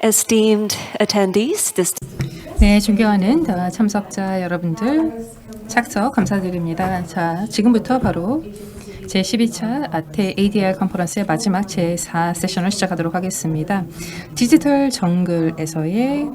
Esteemed attendees, 네, 존경하는 참석자 여러분들 착석 감사드립니다. 자, 지금부터 바로 제12차 아테 ADR 컨퍼런스의 마지막 제4 세션을 시작하도록 하겠습니다. 디지털 정글에서의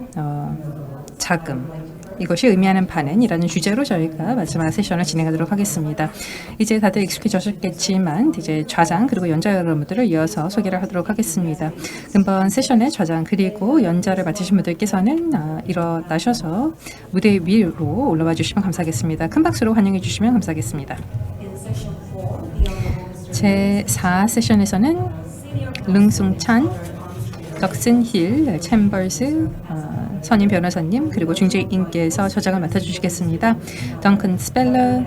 자금, 이것이 의미하는 반응이라는 주제로 저희가 마지막 세션을 진행하도록 하겠습니다. 이제 다들 익숙해졌겠지만 이제 좌장 그리고 연자 여러분들을 이어서 소개를 하도록 하겠습니다. 금번 세션의 좌장 그리고 연자를 맡으신 분들께서는 일어나셔서 무대 위로 올라와 주시면 감사하겠습니다. 큰 박수로 환영해 주시면 감사하겠습니다. 제4 세션에서는 릉숭찬, 덕슨힐, 챔버스, 선임 변호사님 그리고 중재인께서 저장을 맡아주시겠습니다. 덩컨 스펠러,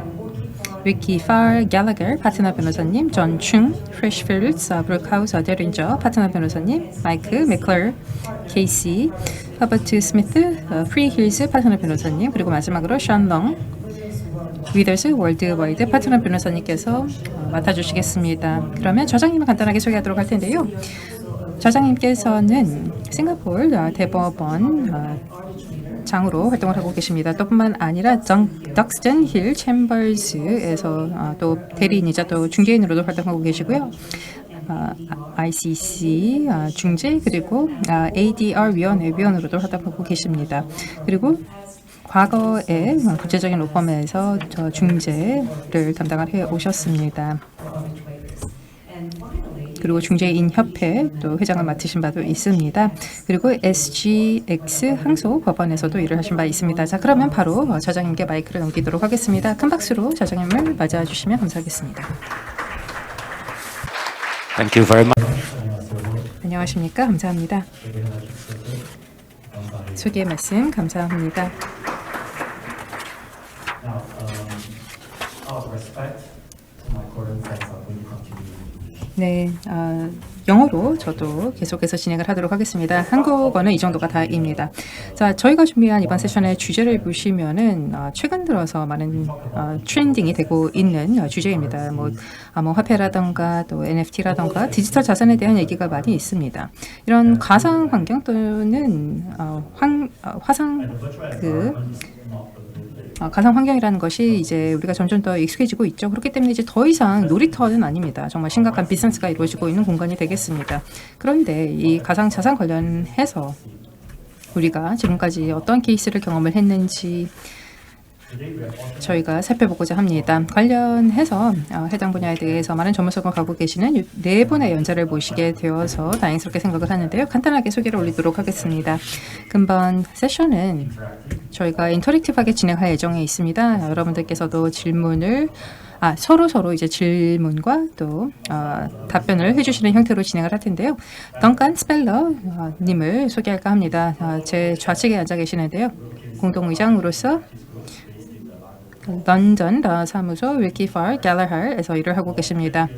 위키 팔, 갤러거 파트너 변호사님, 존 충, 프레쉬필드, 브룩하우스 데린저 파트너 변호사님, 마이크 맥클러, 케이시, 허버트 스미스, 프리힐스 파트너 변호사님 그리고 마지막으로 션 렁, 위더스 월드와이드 파트너 변호사님께서 맡아주시겠습니다. 그러면 저장님을 간단하게 소개하도록 할 텐데요. 저장님께서는 싱가포르 대법원 장으로 활동을 하고 계십니다. 또뿐만 아니라 덕스턴 힐 챔버스에서 또 대리인이자 또 중개인으로도 활동하고 계시고요. ICC 중재 그리고 ADR 위원회 위원으로도 활동하고 계십니다. 그리고 과거에 국제적인 로펌에서 중재를 담당을 해 오셨습니다. 그리고 중재인 협회 또 회장을 맡으신 바도 있습니다. 그리고 SGX 항소 법원에서도 일을 하신 바 있습니다. 자, 그러면 바로 저장님께 마이크를 넘기도록 하겠습니다. 큰 박수로 저장님을 맞아 주시면 감사하겠습니다. Thank you very much. 안녕하십니까? 감사합니다. 소개 말씀 감사합니다. 네, 영어로 저도 계속해서 진행을 하도록 하겠습니다. 한국어는 이 정도가 다입니다. 자, 저희가 준비한 이번 세션의 주제를 보시면은 최근 들어서 많은 트렌딩이 되고 있는 주제입니다. 뭐 화폐라던가 또 NFT라던가 디지털 자산에 대한 얘기가 많이 있습니다. 이런 가상 환경 또는 화상 가상 환경이라는 것이 이제 우리가 점점 더 익숙해지고 있죠. 그렇기 때문에 이제 더 이상 놀이터는 아닙니다. 정말 심각한 비즈니스가 이루어지고 있는 공간이 되겠습니다. 그런데 이 가상 자산 관련해서 우리가 지금까지 어떤 케이스를 경험을 했는지 저희가 살펴보고자 합니다. 관련해서 해당 분야에 대해서 많은 전문성을 갖고 계시는 네 분의 연자를 모시게 되어서 다행스럽게 생각을 하는데요. 간단하게 소개를 올리도록 하겠습니다. 금번 세션은 저희가 인터랙티브하게 진행할 예정에 있습니다. 여러분들께서도 질문을 서로 이제 질문과 또 답변을 해주시는 형태로 진행을 할 텐데요. 덩컨 스펠러 님을 소개할까 합니다. 제 좌측에 앉아 계시는데요. 공동의장으로서 런던 사무소 위키 팔 갤러거에서 일을 하고 계십니다.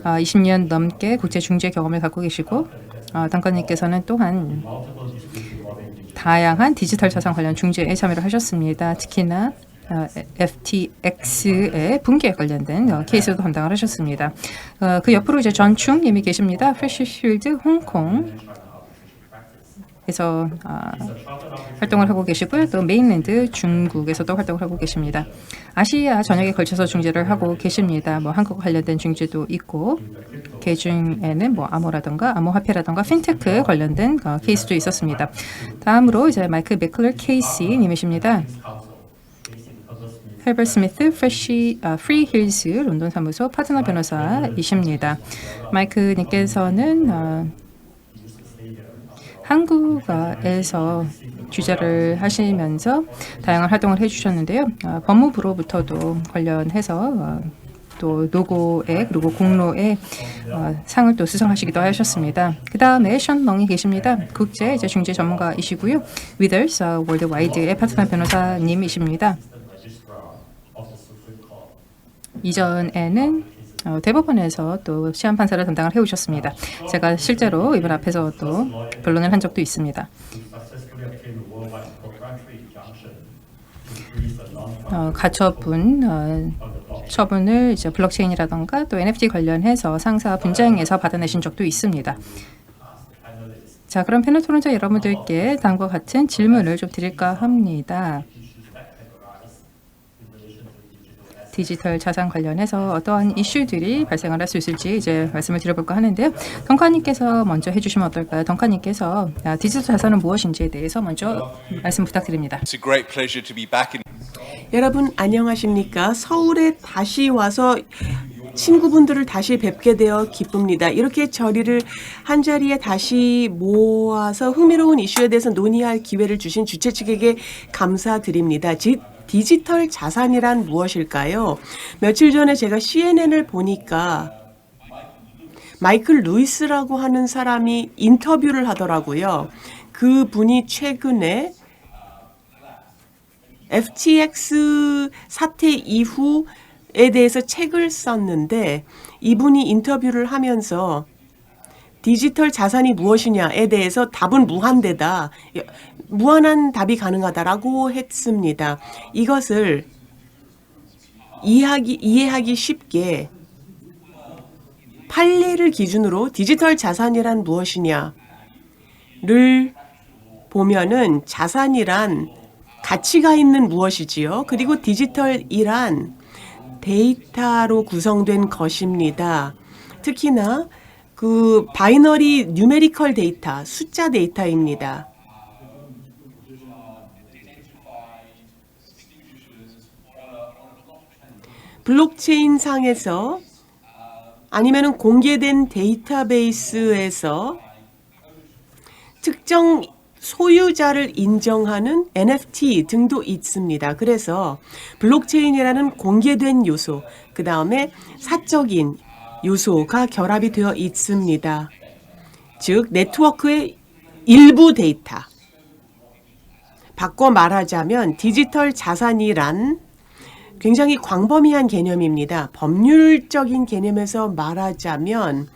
20년 넘게 국제 중재 경험을 갖고 계시고 덩컨님께서는 또한 다양한 디지털 자산 관련 중재에 참여를 하셨습니다. 특히나 FTX의 붕괴에 관련된 케이스도 담당을 하셨습니다. 그 옆으로 이제 전충님이 계십니다. 프레쉬필드 홍콩 에서 활동을 하고 계시고요. 또 메인랜드 중국에서도 활동을 하고 계십니다. 아시아 전역에 걸쳐서 중재를 하고 계십니다. 뭐 한국 관련된 중재도 있고 그 중에는 뭐 암호라던가 암호화폐라던가 핀테크 관련된 케이스도 있었습니다. 다음으로 이제 마이크 맥클러 케이시 님이십니다. 헬버 스미스 프리힐스 런던 사무소 파트너 변호사이십니다. 마이크 님께서는 한국에서 주재를 하시면서 다양한 활동을 해주셨는데요. 법무부로부터도 관련해서 또 노고에 그리고 공로에 상을 또 수상하시기도 하셨습니다. 그 다음에 션 렁이 계십니다. 국제 이제 중재 전문가이시고요. 위더스 월드와이드의 파트너 변호사님이십니다. 이전에는 대법원에서 또 시한 판사를 담당을 해오셨습니다. 제가 실제로 이분 앞에서 또 변론을 한 적도 있습니다. 가처분 처분을 이제 블록체인이라던가 또 NFT 관련해서 상사 분쟁에서 받아내신 적도 있습니다. 자, 그럼 패널 토론자 여러분들께 다음과 같은 질문을 좀 드릴까 합니다. 디지털 자산 관련해서 어떠한 이슈들이 발생을 할 수 있을지 이제 말씀을 드려볼까 하는데요. 덩카님께서 먼저 해주시면 어떨까요? 덩카님께서 디지털 자산은 무엇인지에 대해서 먼저 말씀 부탁드립니다. It's a great pleasure to be back in. 여러분 안녕하십니까? 서울에 다시 와서 친구분들을 다시 뵙게 되어 기쁩니다. 이렇게 저리를 한자리에 다시 모아서 흥미로운 이슈에 대해서 논의할 기회를 주신 주최 측에게 감사드립니다. 디지털 자산이란 무엇일까요? 며칠 전에 제가 CNN을 보니까 마이클 루이스라고 하는 사람이 인터뷰를 하더라고요. 그 분이 최근에 FTX 사태 이후에 대해서 책을 썼는데 이분이 인터뷰를 하면서 디지털 자산이 무엇이냐에 대해서 답은 무한대다. 무한한 답이 가능하다라고 했습니다. 이것을 이해하기 쉽게 판례를 기준으로 디지털 자산이란 무엇이냐를 보면은 자산이란 가치가 있는 무엇이지요. 그리고 디지털이란 데이터로 구성된 것입니다. 특히나 그 바이너리 뉴메리컬 데이터, 숫자 데이터입니다. 블록체인 상에서 아니면은 공개된 데이터베이스에서 특정 소유자를 인정하는 NFT 등도 있습니다. 그래서 블록체인이라는 공개된 요소, 그 다음에 사적인 요소가 결합이 되어 있습니다. 즉 네트워크의 일부 데이터. 바꿔 말하자면 디지털 자산이란 굉장히 광범위한 개념입니다. 법률적인 개념에서 말하자면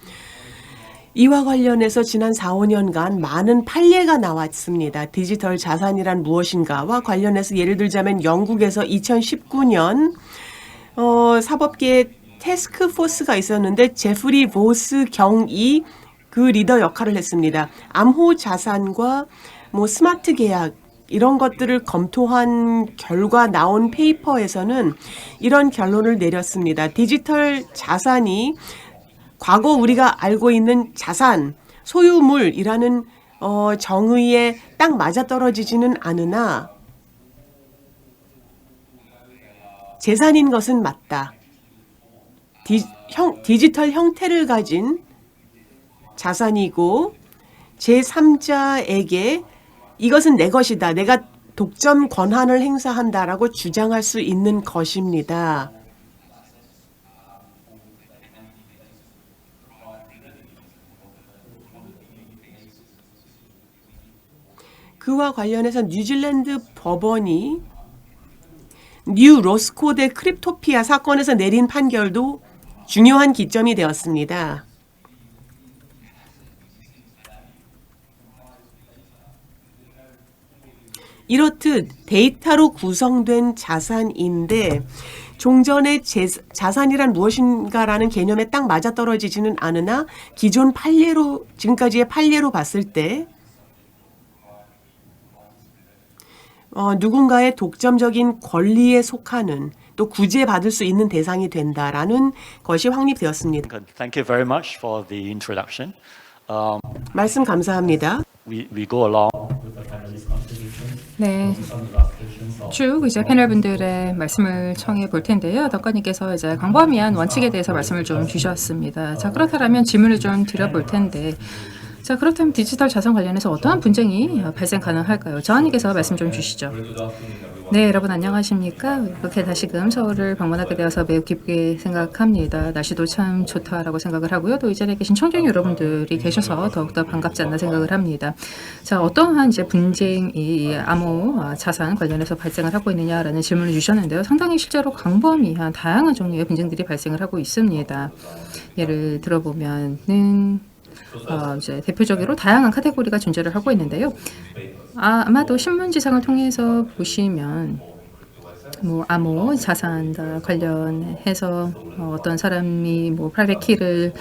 이와 관련해서 지난 4, 5년간 많은 판례가 나왔습니다. 디지털 자산이란 무엇인가와 관련해서 예를 들자면 영국에서 2019년 사법계 태스크포스가 있었는데 제프리 보스 경이 그 리더 역할을 했습니다. 암호 자산과 스마트 계약 이런 것들을 검토한 결과 나온 페이퍼에서는 이런 결론을 내렸습니다. 디지털 자산이 과거 우리가 알고 있는 자산, 소유물이라는 정의에 딱 맞아떨어지지는 않으나 재산인 것은 맞다. 디지털 형태를 가진 자산이고 제3자에게 이것은 내 것이다. 내가 독점 권한을 행사한다라고 주장할 수 있는 것입니다. 그와 관련해서 뉴질랜드 법원이 뉴 로스코드 크립토피아 사건에서 내린 판결도 중요한 기점이 되었습니다. 이렇듯 데이터로 구성된 자산인데 종전의 자산이란 무엇인가라는 개념에 딱 맞아떨어지지는 않으나 기존 판례로 지금까지의 판례로 봤을 때 누군가의 독점적인 권리에 속하는 또 구제받을 수 있는 대상이 된다라는 것이 확립되었습니다. Thank you very much for the introduction. 말씀 감사합니다. We go along. 네, 쭉 이제 패널분들의 말씀을 청해 볼 텐데요. 덕관님께서 이제 광범위한 원칙에 대해서 말씀을 좀 주셨습니다. 자, 그렇다면 질문을 좀 드려볼 텐데, 자, 그렇다면 디지털 자산 관련해서 어떠한 분쟁이 발생 가능할까요? 저하님께서 말씀 좀 주시죠. 네, 여러분 안녕하십니까? 이렇게 다시금 서울을 방문하게 되어서 매우 기쁘게 생각합니다. 날씨도 참 좋다라고 생각을 하고요. 또 이 자리에 계신 청중 여러분들이 계셔서 더욱더 반갑지 않나 생각을 합니다. 자, 어떠한 이제 분쟁이 암호 자산 관련해서 발생을 하고 있느냐라는 질문을 주셨는데요. 상당히 실제로 광범위한 다양한 종류의 분쟁들이 발생을 하고 있습니다. 예를 들어보면은 이제 대표적으로 다양한 카테고리가 존재를 하고 있는데요. 아마도 신문지상을 통해서 보시면 뭐 암호 자산 관련해서 어떤 사람이 뭐 프라이빗 키를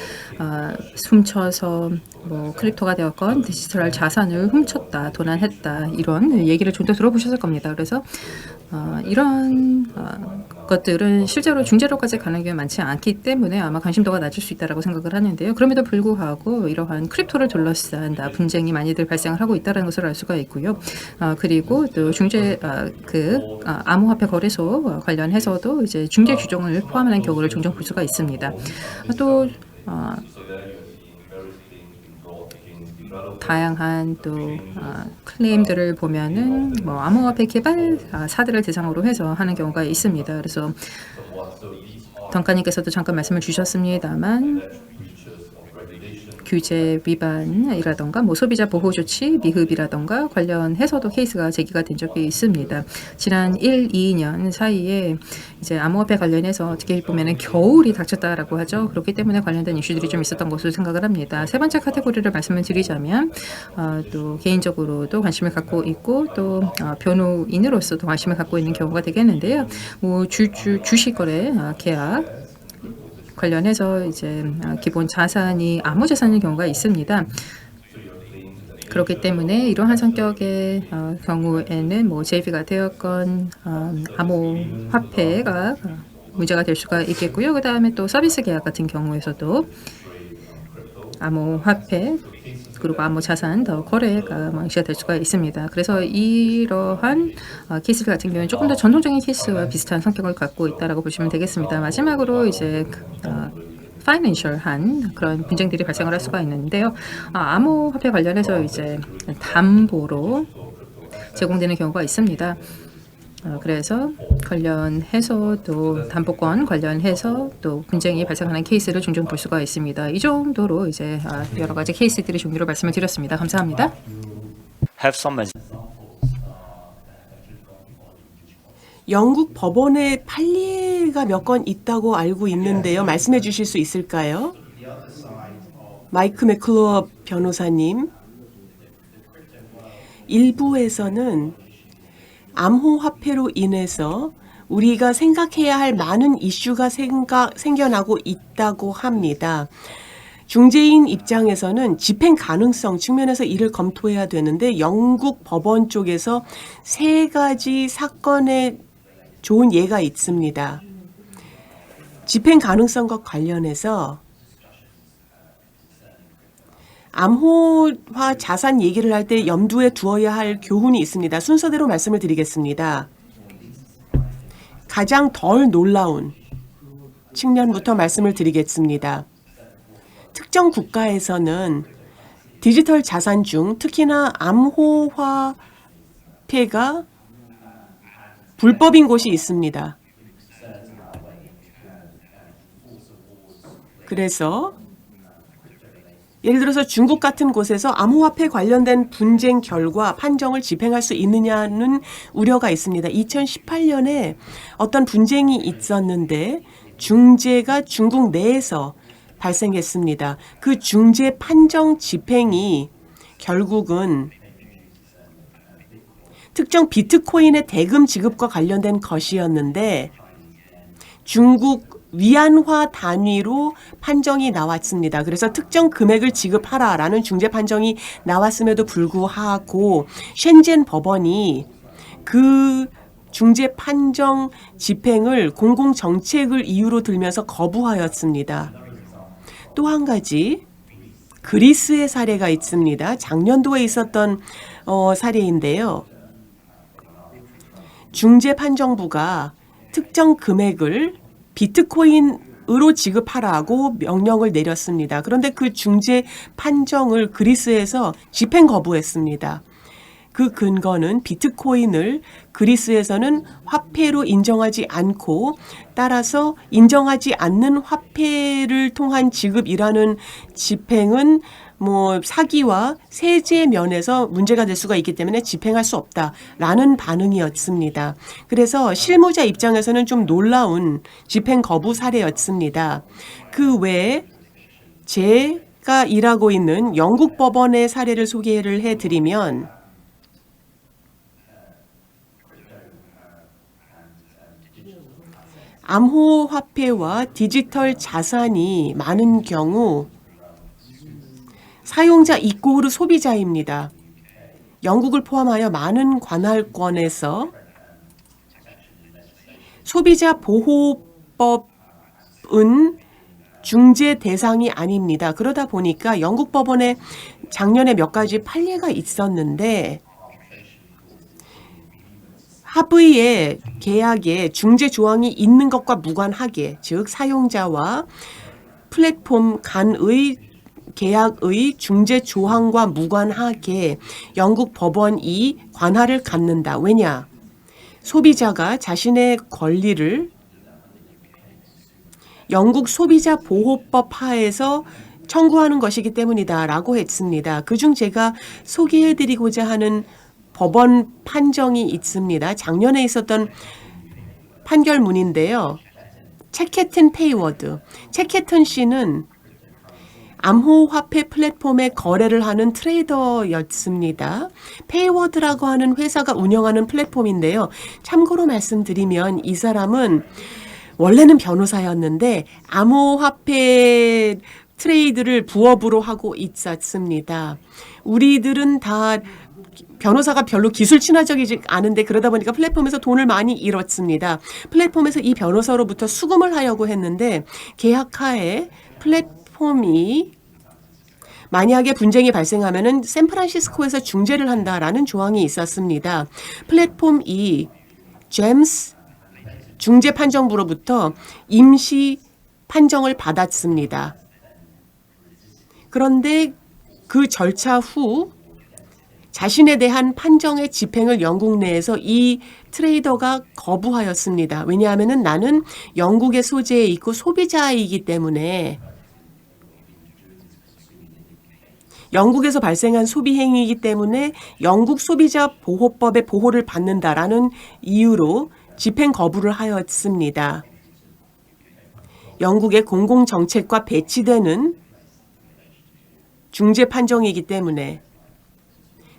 훔쳐서 뭐 크립토가 되었건 디지털 자산을 훔쳤다, 도난했다 이런 얘기를 좀 더 들어보셨을 겁니다. 그래서 이런 것들은 실제로 중재로까지 가는 게 많지 않기 때문에 아마 관심도가 낮을 수 있다라고 생각을 하는데요. 그럼에도 불구하고 이러한 크립토를 둘러싼 분쟁이 많이들 발생을 하고 있다는 것을 알 수가 있고요. 그리고 또 중재 암호화폐 거래소 관련해서도 이제 중재 규정을 포함하는 경우를 종종 볼 수가 있습니다. 또 다양한 또 클레임들을 보면은 뭐 암호화폐 개발사들을 대상으로 해서 하는 경우가 있습니다. 그래서 덩카님께서도 잠깐 말씀을 주셨습니다만 규제 위반이라던가 뭐 소비자 보호 조치 미흡이라던가 관련해서도 케이스가 제기가 된 적이 있습니다. 지난 1, 2년 사이에 이제 암호화폐 관련해서 어떻게 보면은 겨울이 닥쳤다라고 하죠. 그렇기 때문에 관련된 이슈들이 좀 있었던 것으로 생각을 합니다. 세 번째 카테고리를 말씀을 드리자면 또 개인적으로도 관심을 갖고 있고 또 변호인으로서도 관심을 갖고 있는 경우가 되겠는데요. 뭐 주식 거래 계약 관련해서 이제 기본 자산이 암호 자산인 경우가 있습니다. 그렇기 때문에 이러한 성격의 경우에는 뭐 JV가 되었건 암호 화폐가 문제가 될 수가 있겠고요. 그 다음에 또 서비스 계약 같은 경우에서도 암호 화폐 그리고 암호 자산 더 거래가 이슈가 될 수가 있습니다. 그래서 이러한 케이스들 같은 경우는 조금 더 전통적인 케이스와 비슷한 성격을 갖고 있다라고 보시면 되겠습니다. 마지막으로 이제 파이낸셜한 그런 분쟁들이 발생을 할 수가 있는데요. 암호화폐 관련해서 이제 담보로 제공되는 경우가 있습니다. 그래서 관련해서 또 담보권 관련해서 또 분쟁이 발생하는 케이스를 종종 볼 수가 있습니다. 이 정도로 이제 여러 가지 케이스들의 종류로 말씀을 드렸습니다. 감사합니다. Have some 영국 법원에 판례가 몇 건 있다고 알고 있는데요. 말씀해 주실 수 있을까요? 마이크 맥클로어 변호사님, 일부에서는 암호화폐로 인해서 우리가 생각해야 할 많은 이슈가 생겨나고 있다고 합니다. 중재인 입장에서는 집행 가능성 측면에서 이를 검토해야 되는데 영국 법원 쪽에서 3가지 사건의 좋은 예가 있습니다. 집행 가능성과 관련해서 암호화 자산 얘기를 할 때 염두에 두어야 할 교훈이 있습니다. 순서대로 말씀을 드리겠습니다. 가장 덜 놀라운 측면부터 말씀을 드리겠습니다. 특정 국가에서는 디지털 자산 중 특히나 암호화폐가 불법인 곳이 있습니다. 그래서 예를 들어서 중국 같은 곳에서 암호화폐 관련된 분쟁 결과 판정을 집행할 수 있느냐는 우려가 있습니다. 2018년에 어떤 분쟁이 있었는데 중재가 중국 내에서 발생했습니다. 그 중재 판정 집행이 결국은 특정 비트코인의 대금 지급과 관련된 것이었는데 중국 위안화 단위로 판정이 나왔습니다. 그래서 특정 금액을 지급하라라는 중재 판정이 나왔음에도 불구하고 셴젠 법원이 그 중재 판정 집행을 공공정책을 이유로 들면서 거부하였습니다. 또 한 가지 그리스의 사례가 있습니다. 작년도에 있었던 사례인데요. 중재판정부가 특정 금액을 비트코인으로 지급하라고 명령을 내렸습니다. 그런데 그 중재 판정을 그리스에서 집행 거부했습니다. 그 근거는 비트코인을 그리스에서는 화폐로 인정하지 않고 따라서 인정하지 않는 화폐를 통한 지급이라는 집행은 뭐 사기와 세제 면에서 문제가 될 수가 있기 때문에 집행할 수 없다라는 반응이었습니다. 그래서 실무자 입장에서는 좀 놀라운 집행 거부 사례였습니다. 그 외에 제가 일하고 있는 영국 법원의 사례를 소개를 해드리면 암호화폐와 디지털 자산이 많은 경우 사용자 이꼬르 소비자입니다. 영국을 포함하여 많은 관할권에서 소비자 보호법은 중재 대상이 아닙니다. 그러다 보니까 영국 법원에 작년에 몇 가지 판례가 있었는데 합의의 계약에 중재 조항이 있는 것과 무관하게, 즉 사용자와 플랫폼 간의 계약의 중재 조항과 무관하게 영국 법원이 관할을 갖는다. 왜냐? 소비자가 자신의 권리를 영국 소비자 보호법 하에서 청구하는 것이기 때문이다라고 했습니다. 그중 제가 소개해드리고자 하는 법원 판정이 있습니다. 작년에 있었던 판결문인데요. 채캐튼 페이워드. 채캐튼 씨는 암호화폐 플랫폼에 거래를 하는 트레이더였습니다. 페이워드라고 하는 회사가 운영하는 플랫폼인데요. 참고로 말씀드리면 이 사람은 원래는 변호사였는데 암호화폐 트레이드를 부업으로 하고 있었습니다. 우리들은 다 변호사가 별로 기술 친화적이지 않은데 그러다 보니까 플랫폼에서 돈을 많이 잃었습니다. 플랫폼에서 이 변호사로부터 수금을 하려고 했는데 계약하에 플랫폼이 만약에 분쟁이 발생하면은 샌프란시스코에서 중재를 한다라는 조항이 있었습니다. 플랫폼 2 제임스 중재 판정부로부터 임시 판정을 받았습니다. 그런데 그 절차 후 자신에 대한 판정의 집행을 영국 내에서 이 트레이더가 거부하였습니다. 왜냐하면 나는 영국의 소재에 있고 소비자이기 때문에 영국에서 발생한 소비 행위이기 때문에 영국 소비자 보호법의 보호를 받는다라는 이유로 집행 거부를 하였습니다. 영국의 공공정책과 배치되는 중재 판정이기 때문에,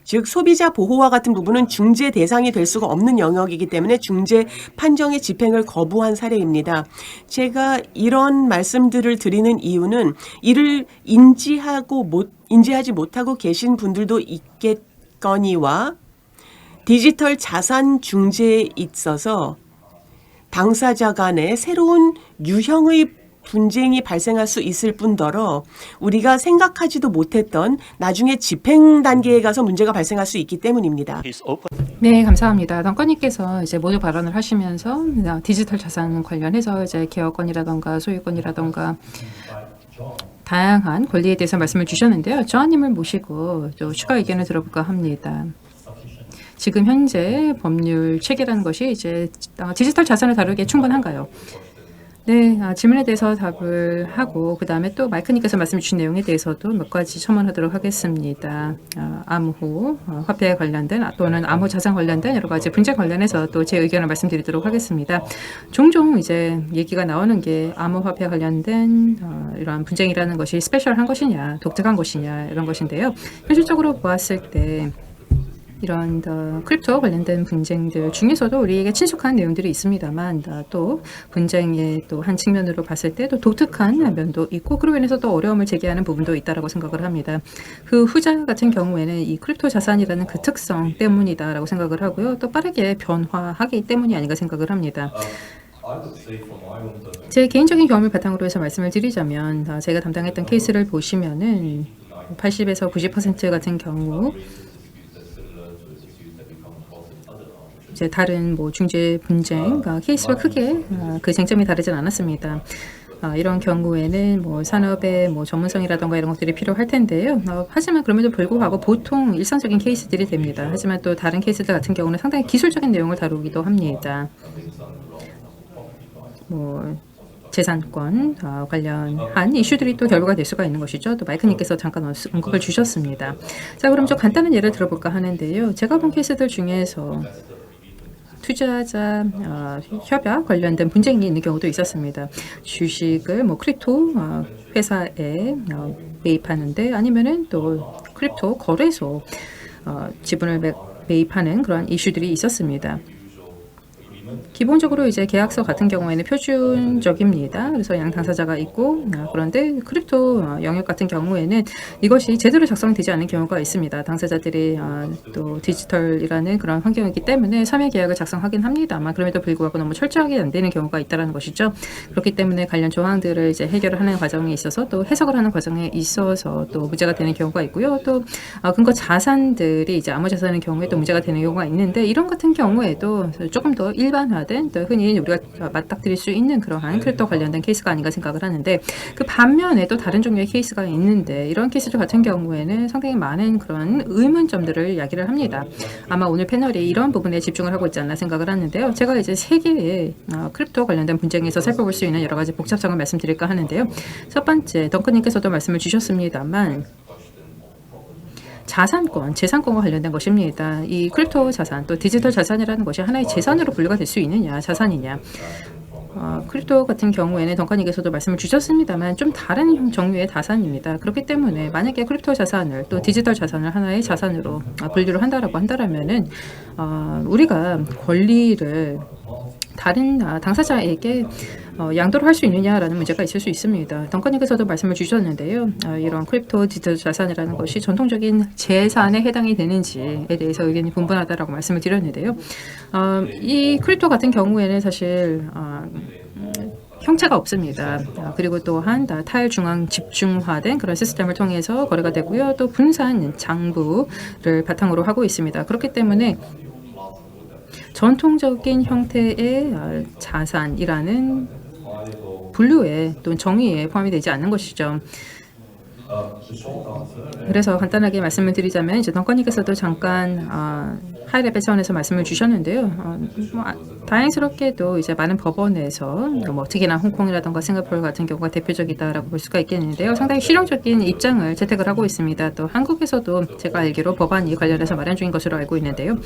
즉 소비자 보호와 같은 부분은 중재 대상이 될 수가 없는 영역이기 때문에 중재 판정의 집행을 거부한 사례입니다. 제가 이런 말씀들을 드리는 이유는 이를 인지하지 못하고 계신 분들도 있겠거니와 디지털 자산 중재에 있어서 당사자 간의 새로운 유형의 분쟁이 발생할 수 있을 뿐더러 우리가 생각하지도 못했던 나중에 집행 단계에 가서 문제가 발생할 수 있기 때문입니다. is open. 네, 감사합니다. 덩컨님께서 이제 모두 발언을 하시면서 디지털 자산 관련해서 이제 개혁권이라던가 소유권이라던가 다양한 권리에 대해서 말씀을 주셨는데요. 저하님을 모시고 또 추가 의견을 들어볼까 합니다. 지금 현재 법률 체계라는 것이 이제 디지털 자산을 다루기에 충분한가요? 네, 질문에 대해서 답을 하고 그 다음에 또 마이크님께서 말씀 주신 내용에 대해서도 몇 가지 첨언하도록 하겠습니다. 암호 화폐에 관련된 또는 암호 자산 관련된 여러 가지 분쟁 관련해서 또 제 의견을 말씀드리도록 하겠습니다. 종종 이제 얘기가 나오는 게 암호 화폐 관련된 이러한 분쟁이라는 것이 스페셜한 것이냐, 독특한 것이냐 이런 것인데요. 현실적으로 보았을 때 이런 크립토 관련된 분쟁들 중에서도 우리에게 친숙한 내용들이 있습니다만 또 분쟁의 또 한 측면으로 봤을 때 또 독특한 면도 있고 그로 인해서 또 어려움을 제기하는 부분도 있다라고 생각을 합니다. 그 후자 같은 경우에는 이 크립토 자산이라는 그 특성 때문이다라고 생각을 하고요. 또 빠르게 변화하기 때문이 아닌가 생각을 합니다. 제 개인적인 경험을 바탕으로 해서 말씀을 드리자면 제가 담당했던 케이스를 보시면은 80에서 90% 같은 경우 이제 다른 뭐 중재 분쟁 케이스와 크게 그 쟁점이 다르진 않았습니다. 이런 경우에는 뭐 산업의 뭐 전문성이라던가 이런 것들이 필요할 텐데요. 하지만 그럼에도 불구하고 보통 일상적인 케이스들이 됩니다. 하지만 또 다른 케이스들 같은 경우는 상당히 기술적인 내용을 다루기도 합니다. 뭐 재산권 관련한 이슈들이 또 결부가 될 수가 있는 것이죠. 또 마이크님께서 잠깐 언급을 주셨습니다. 자, 그럼 좀 간단한 예를 들어볼까 하는데요. 제가 본 케이스들 중에서 투자자 협약 관련된 분쟁이 있는 경우도 있었습니다. 주식을 뭐 크립토 회사에 매입하는데 아니면은 또 크립토 거래소 지분을 매입하는 그런 이슈들이 있었습니다. 기본적으로 이제 계약서 같은 경우에는 표준적입니다. 그래서 양 당사자가 있고 그런데 크립토 영역 같은 경우에는 이것이 제대로 작성되지 않는 경우가 있습니다. 당사자들이 또 디지털이라는 그런 환경이기 때문에 참여 계약을 작성하긴 합니다만 그럼에도 불구하고 너무 철저하게 안 되는 경우가 있다는 것이죠. 그렇기 때문에 관련 조항들을 이제 해결을 하는 과정에 있어서 또 해석을 하는 과정에 있어서 또 문제가 되는 경우가 있고요. 또 근거 자산들이 이제 암호 자산의 경우에 또 문제가 되는 경우가 있는데 이런 같은 경우에도 조금 더 일반화된 또 흔히 우리가 맞닥뜨릴 수 있는 그러한 크립토 관련된 케이스가 아닌가 생각을 하는데 그 반면에 또 다른 종류의 케이스가 있는데 이런 케이스들 같은 경우에는 상당히 많은 그런 의문점들을 이야기를 합니다. 아마 오늘 패널이 이런 부분에 집중을 하고 있지 않나 생각을 하는데요. 제가 이제 세 개의 크립토 관련된 분쟁에서 살펴볼 수 있는 여러 가지 복잡성을 말씀드릴까 하는데요. 첫 번째, 덩컨님께서도 말씀을 주셨습니다만 자산권, 재산권과 관련된 것입니다. 이 크립토 자산, 또 디지털 자산이라는 것이 하나의 재산으로 분류가 될 수 있느냐, 자산이냐. 크립토 같은 경우에는 덩컨님께서도 말씀을 주셨습니다만 좀 다른 종류의 자산입니다. 그렇기 때문에 만약에 크립토 자산을 또 디지털 자산을 하나의 자산으로 분류를 한다라고 한다면은 우리가 권리를 다른 당사자에게 양도를 할 수 있느냐라는 문제가 있을 수 있습니다. 덩컨님께서도 말씀을 주셨는데요. 이런 크립토 디지털 자산이라는 것이 전통적인 재산에 해당이 되는지에 대해서 의견이 분분하다라고 말씀을 드렸는데요. 이 크립토 같은 경우에는 사실 형체가 없습니다. 그리고 또한 탈중앙 집중화된 그런 시스템을 통해서 거래가 되고요. 또 분산 장부를 바탕으로 하고 있습니다. 그렇기 때문에 전통적인 형태의 자산이라는 분류에 또는 정의에 포함이 되지 않는 것이죠. 그래서 간단하게 말씀을 드리자면 이제 덩컨님께서도 잠깐 하이레벨 차원에서 말씀을 주셨는데요. 다행스럽게도 이제 많은 법원에서 뭐 특히나 홍콩이라든가 싱가포르 같은 경우가 대표적이다라고 볼 수가 있겠는데요. 상당히 실용적인 입장을 채택을 하고 있습니다. 또 한국에서도 제가 알기로 법안이 관련해서 마련 중인 것으로 알고 있는데요.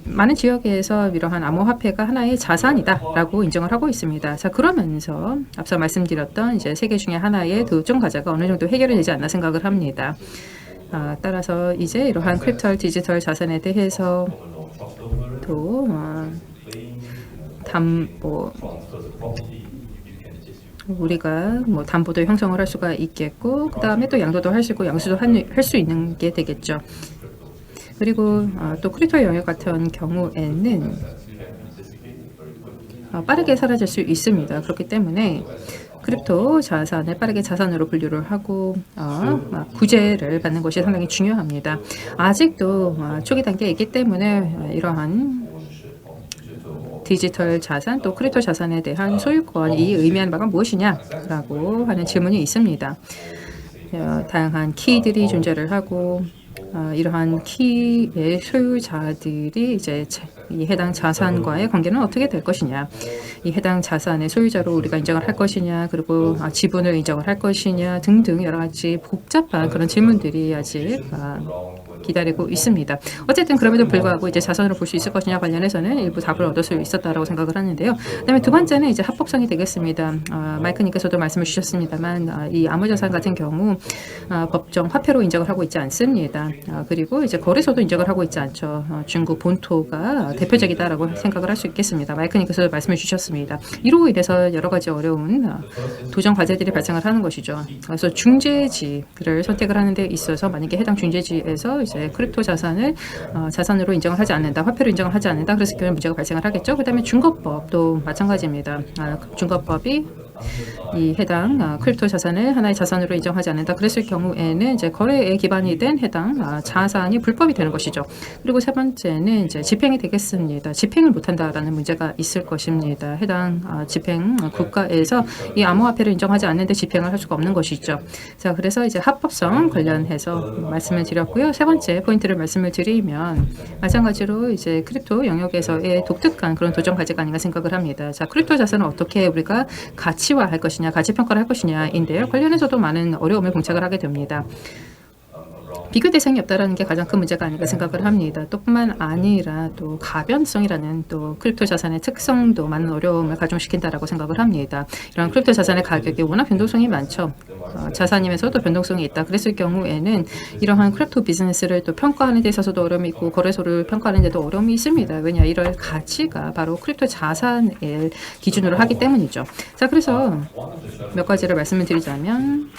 많은 지역에서 이러한 암호화폐가 하나의 자산이다라고 인정을 하고 있습니다. 자, 그러면서 앞서 말씀드렸던 이제 세 개 중에 하나의 도종 과제가 어느 정도 해결이 되지 않나 생각을 합니다. 따라서 이제 이러한 크립토 디지털 자산에 대해서 또 우리가 뭐 담보도 형성을 할 수가 있겠고 그 다음에 또 양도도 할 수 있고 양수도 할 수 있는 게 되겠죠. 그리고 또 크립토 영역 같은 경우에는 빠르게 사라질 수 있습니다. 그렇기 때문에 크립토 자산을 빠르게 자산으로 분류를 하고 구제를 받는 것이 상당히 중요합니다. 아직도 초기 단계에 있기 때문에 이러한 디지털 자산 또 크립토 자산에 대한 소유권이 의미하는 바가 무엇이냐라고 하는 질문이 있습니다. 다양한 키들이 존재를 하고 이러한 키의 소유자들이 이제 이 해당 자산과의 관계는 어떻게 될 것이냐, 이 해당 자산의 소유자로 우리가 인정을 할 것이냐, 그리고 지분을 인정을 할 것이냐 등등 여러 가지 복잡한 그런 질문들이 아직 기다리고 있습니다. 어쨌든 그럼에도 불구하고 이제 자산으로 볼 수 있을 것이냐 관련해서는 일부 답을 얻을 수 있었다라고 생각을 하는데요. 그다음에 두 번째는 이제 합법성이 되겠습니다. 마이크님께서도 말씀을 주셨습니다만 이 암호자산 같은 경우 법정 화폐로 인정을 하고 있지 않습니다. 그리고 이제 거래소도 인정을 하고 있지 않죠. 중국 본토가 대표적이다라고 생각을 할 수 있겠습니다. 마이크님께서도 말씀을 주셨습니다. 이로 인해서 여러 가지 어려운 도전 과제들이 발생을 하는 것이죠. 그래서 중재지를 선택을 하는 데 있어서 만약에 해당 중재지에서 이제 크립토 자산을 자산으로 인정을 하지 않는다, 화폐로 인정을 하지 않는다, 그래서 그런 문제가 발생을 하겠죠. 그다음에 중거법도 마찬가지입니다. 중거법이 이 해당 크립토 자산을 하나의 자산으로 인정하지 않는다. 그랬을 경우에는 이제 거래에 기반이 된 해당 자산이 불법이 되는 것이죠. 그리고 세 번째는 이제 집행이 되겠습니다. 집행을 못한다라는 문제가 있을 것입니다. 해당 집행 국가에서 이 암호화폐를 인정하지 않는데 집행을 할 수가 없는 것이죠. 자, 그래서 이제 합법성 관련해서 말씀을 드렸고요. 세 번째 포인트를 말씀을 드리면 마찬가지로 이제 크립토 영역에서의 독특한 그런 도전 과제가 아닌가 생각을 합니다. 자, 크립토 자산을 어떻게 우리가 가치화할 것이냐, 가치 평가를 할 것이냐인데요. 관련해서도 많은 어려움을 봉착을 하게 됩니다. 비교 대상이 없다라는 게 가장 큰 문제가 아닌가 생각을 합니다. 또 뿐만 아니라 또 가변성이라는 또 크립토 자산의 특성도 많은 어려움을 가중시킨다라고 생각을 합니다. 이런 크립토 자산의 가격이 워낙 변동성이 많죠. 자산이면서도 변동성이 있다. 그랬을 경우에는 이러한 크립토 비즈니스를 또 평가하는 데 있어서도 어려움이 있고 거래소를 평가하는 데도 어려움이 있습니다. 왜냐 이럴 가치가 바로 크립토 자산을 기준으로 하기 때문이죠. 자, 그래서 몇 가지를 말씀을 드리자면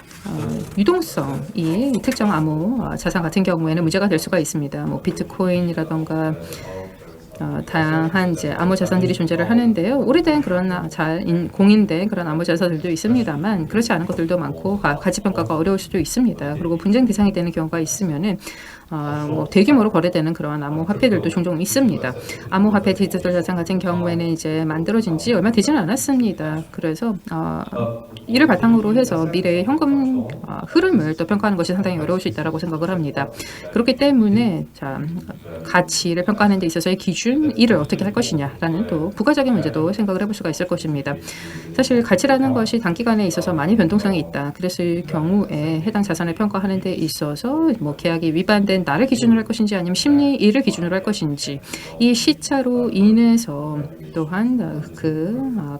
유동성이 특정 암호 자산 같은 경우에는 문제가 될 수가 있습니다. 뭐 비트코인이라던가 다양한 이제 암호 자산들이 존재를 하는데요. 오래된 그런 공인된 그런 암호 자산들도 있습니다만 그렇지 않은 것들도 많고 가치 평가가 어려울 수도 있습니다. 그리고 분쟁 대상이 되는 경우가 있으면은 뭐 대규모로 거래되는 그런 암호 화폐들도 종종 있습니다. 암호 화폐 디지털 자산 같은 경우에는 이제 만들어진 지 얼마 되지는 않았습니다. 그래서 이를 바탕으로 해서 미래의 현금 흐름을 또 평가하는 것이 상당히 어려울 수 있다고 생각을 합니다. 그렇기 때문에 가치를 평가하는 데 있어서의 기준, 이를 어떻게 할 것이냐라는 또 부가적인 문제도 생각을 해볼 수가 있을 것입니다. 사실 가치라는 것이 단기간에 있어서 많이 변동성이 있다. 그랬을 경우에 해당 자산을 평가하는 데 있어서 뭐 계약이 위반된 날을 기준으로 할 것인지 아니면 심리일을 기준으로 할 것인지 이 시차로 인해서 또한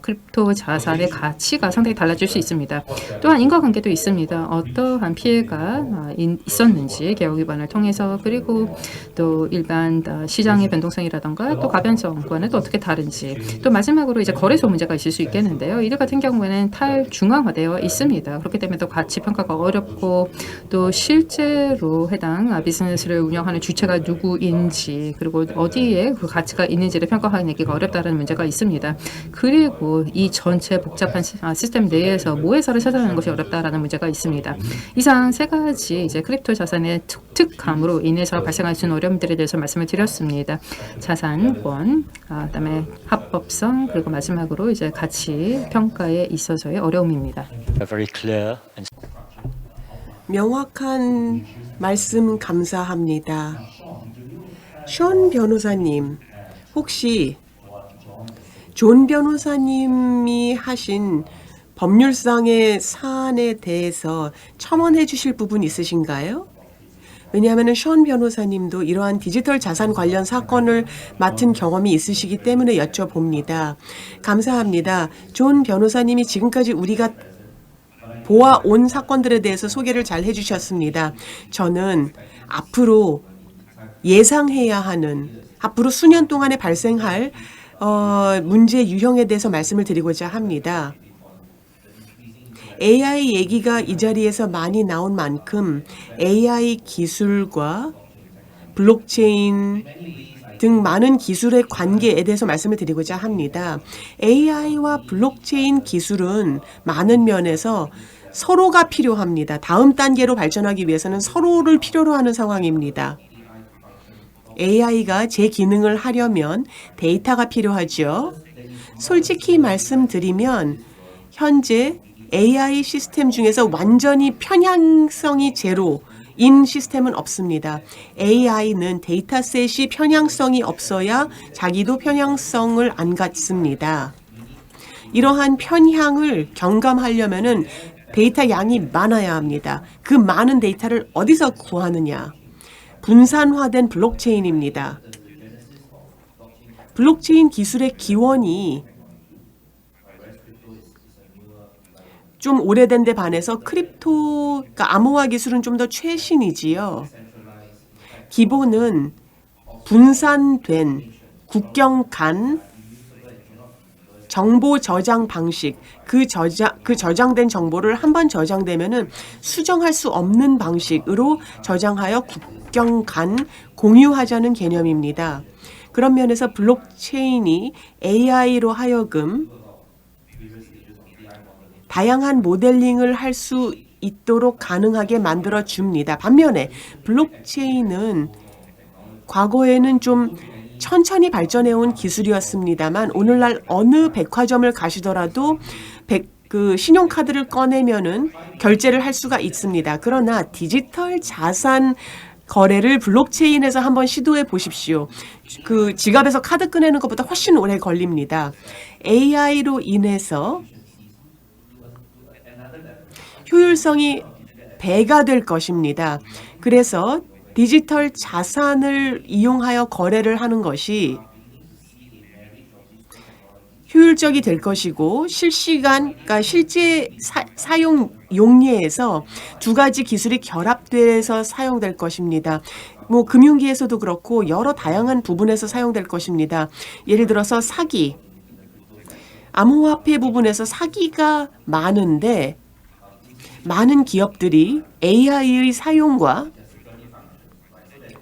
크립토 자산의 가치가 상당히 달라질 수 있습니다. 또한 인과관계도 있습니다. 어떠한 피해가 있었는지 계약 위반을 통해서 그리고 또 일반 시장의 변동성이라던가 또 가변성과는 또 어떻게 다른지 또 마지막으로 이제 거래소 문제가 있을 수 있겠는데요. 이들 같은 경우에는 탈중앙화되어 있습니다. 그렇기 때문에 또 가치 평가가 어렵고 또 실제로 해당 비즈니스를 운영하는 주체가 누구인지 그리고 어디에 그 가치가 있는지를 평가하기가 어렵다는 문제가 있습니다. 그리고 이 전체 복잡한 시스템 내에서 모회사를 찾아내는 것이 어렵다라는 문제가 있습니다. 이상 세 가지 이제 크립토 자산의 특특함으로 인해서 발생할 수 있는 어려움들에 대해서 말씀을 드렸습니다. 자산권, 그다음에 합법성 그리고 마지막으로 이제 가치 평가에 있어서의 어려움입니다. Very clear and 명확한 말씀 감사합니다. 션 변호사님, 혹시 존 변호사님이 하신 법률상의 사안에 대해서 첨언해 주실 부분 있으신가요? 왜냐하면 션 변호사님도 이러한 디지털 자산 관련 사건을 맡은 경험이 있으시기 때문에 여쭤봅니다. 감사합니다. 존 변호사님이 지금까지 우리가 보아온 사건들에 대해서 소개를 잘 해주셨습니다. 저는 앞으로 예상해야 하는 앞으로 수년 동안에 발생할 문제 유형에 대해서 말씀을 드리고자 합니다. AI 얘기가 이 자리에서 많이 나온 만큼 AI 기술과 블록체인 등 많은 기술의 관계에 대해서 말씀을 드리고자 합니다. AI와 블록체인 기술은 많은 면에서 서로가 필요합니다. 다음 단계로 발전하기 위해서는 서로를 필요로 하는 상황입니다. AI가 제 기능을 하려면 데이터가 필요하죠. 솔직히 말씀드리면 현재 AI 시스템 중에서 완전히 편향성이 제로인 시스템은 없습니다. AI는 데이터셋이 편향성이 없어야 자기도 편향성을 안 갖습니다. 이러한 편향을 경감하려면은 데이터 양이 많아야 합니다. 그 많은 데이터를 어디서 구하느냐? 분산화된 블록체인입니다. 블록체인 기술의 기원이 좀 오래된 데 반해서 그러니까 암호화 기술은 좀 더 최신이지요. 기본은 분산된 국경 간 정보 저장 방식, 그 저장된 정보를 한번 저장되면은 수정할 수 없는 방식으로 저장하여 국경 간 공유하자는 개념입니다. 그런 면에서 블록체인이 AI로 하여금 다양한 모델링을 할 수 있도록 가능하게 만들어 줍니다. 반면에 블록체인은 과거에는 좀 천천히 발전해온 기술이었습니다만 오늘날 어느 백화점을 가시더라도 그 신용카드를 꺼내면은 결제를 할 수가 있습니다. 그러나 디지털 자산 거래를 블록체인에서 한번 시도해 보십시오. 그 지갑에서 카드 꺼내는 것보다 훨씬 오래 걸립니다. AI로 인해서 효율성이 배가 될 것입니다. 그래서 디지털 자산을 이용하여 거래를 하는 것이 효율적이 될 것이고 그러니까 실제 사용 용례에서 두 가지 기술이 결합돼서 사용될 것입니다. 뭐 금융기에서도 그렇고 여러 다양한 부분에서 사용될 것입니다. 예를 들어서 사기, 암호화폐 부분에서 사기가 많은데 많은 기업들이 AI의 사용과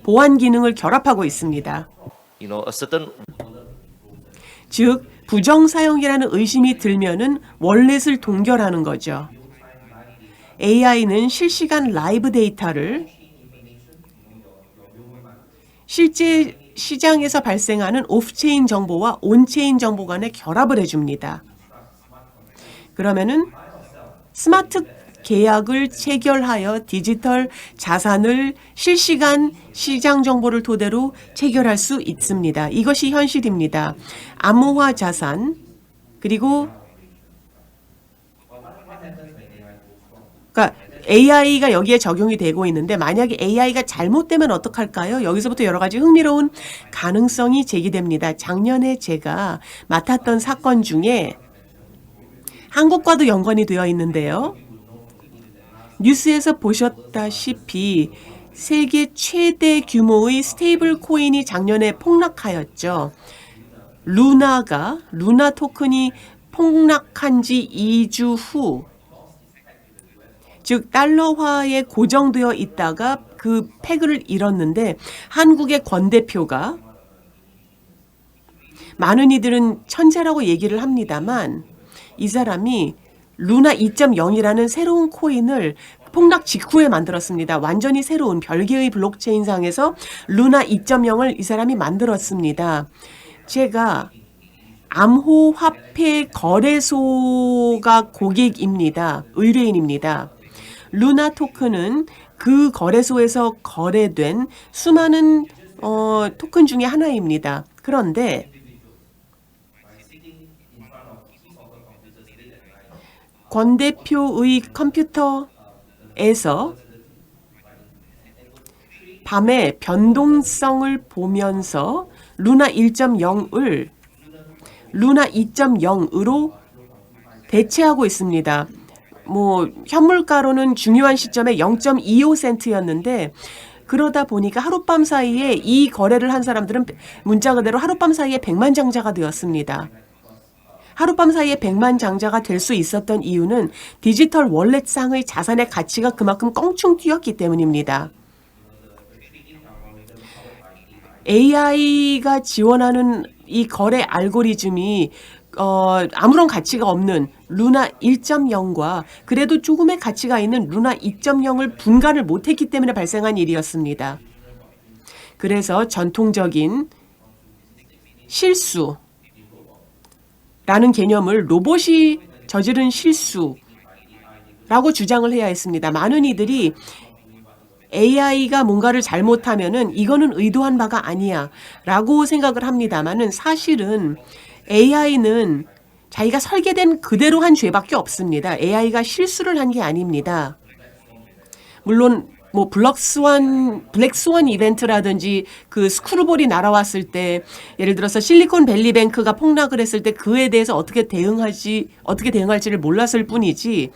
보안 기능을 결합하고 있습니다. a certain 즉 부정 사용이라는 의심이 들면은 월렛을 동결하는 거죠. AI는 실시간 라이브 데이터를 실제 시장에서 발생하는 오프체인 정보와 온체인 정보 간에 결합을 해줍니다. 그러면은 스마트 계약을 체결하여 디지털 자산을 실시간 시장 정보를 토대로 체결할 수 있습니다. 이것이 현실입니다. 암호화 자산 그리고 그러니까 AI가 여기에 적용이 되고 있는데 만약에 AI가 잘못되면 어떡할까요? 여기서부터 여러 가지 흥미로운 가능성이 제기됩니다. 작년에 제가 맡았던 사건 중에 한국과도 연관이 되어 있는데요. 뉴스에서 보셨다시피 세계 최대 규모의 스테이블 코인이 작년에 폭락하였죠. 루나 토큰이 폭락한 지 2주 후, 즉 달러화에 고정되어 있다가 그 패그를 잃었는데 한국의 권 대표가 많은 이들은 천재라고 얘기를 합니다만 이 사람이 루나 2.0이라는 새로운 코인을 폭락 직후에 만들었습니다. 완전히 새로운 별개의 블록체인상에서 루나 2.0을 이 사람이 만들었습니다. 제가 암호화폐 거래소가 고객입니다. 의뢰인입니다. 루나 토큰은 그 거래소에서 거래된 수많은 토큰 중에 하나입니다. 그런데 권 대표의 컴퓨터에서 밤에 변동성을 보면서 루나 1.0을 루나 2.0으로 대체하고 있습니다. 뭐 현물가로는 중요한 시점에 0.25센트였는데 그러다 보니까 하룻밤 사이에 이 거래를 한 사람들은 문자 그대로 하룻밤 사이에 백만장자가 되었습니다. 하룻밤 사이에 백만장자가 될 수 있었던 이유는 디지털 월렛상의 자산의 가치가 그만큼 껑충 뛰었기 때문입니다. AI가 지원하는 이 거래 알고리즘이 아무런 가치가 없는 루나 1.0과 그래도 조금의 가치가 있는 루나 2.0을 분간을 못했기 때문에 발생한 일이었습니다. 그래서 전통적인 실수라는 개념을 로봇이 저지른 실수라고 주장을 해야 했습니다. 많은 이들이 AI가 뭔가를 잘못하면은 이거는 의도한 바가 아니야 라고 생각을 합니다만은 사실은 AI는 자기가 설계된 그대로 한 죄밖에 없습니다. AI가 실수를 한 게 아닙니다. 물론 뭐 블랙스완 이벤트라든지 그 스크루볼이 날아왔을 때 예를 들어서 실리콘밸리뱅크가 폭락을 했을 때 그에 대해서 어떻게 대응할지를 몰랐을 뿐이지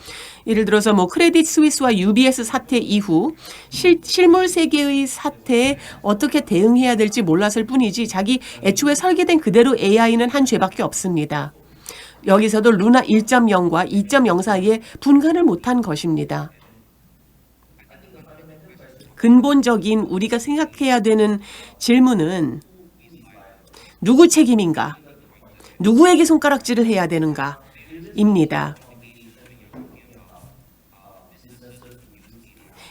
예를 들어서 뭐 크레딧 스위스와 UBS 사태 이후 실물 세계의 사태에 어떻게 대응해야 될지 몰랐을 뿐이지 자기 애초에 설계된 그대로 AI는 한 죄밖에 없습니다. 여기서도 루나 1.0과 2.0 사이에 분간을 못한 것입니다. 근본적인 우리가 생각해야 되는 질문은 누구 책임인가? 누구에게 손가락질을 해야 되는가입니다.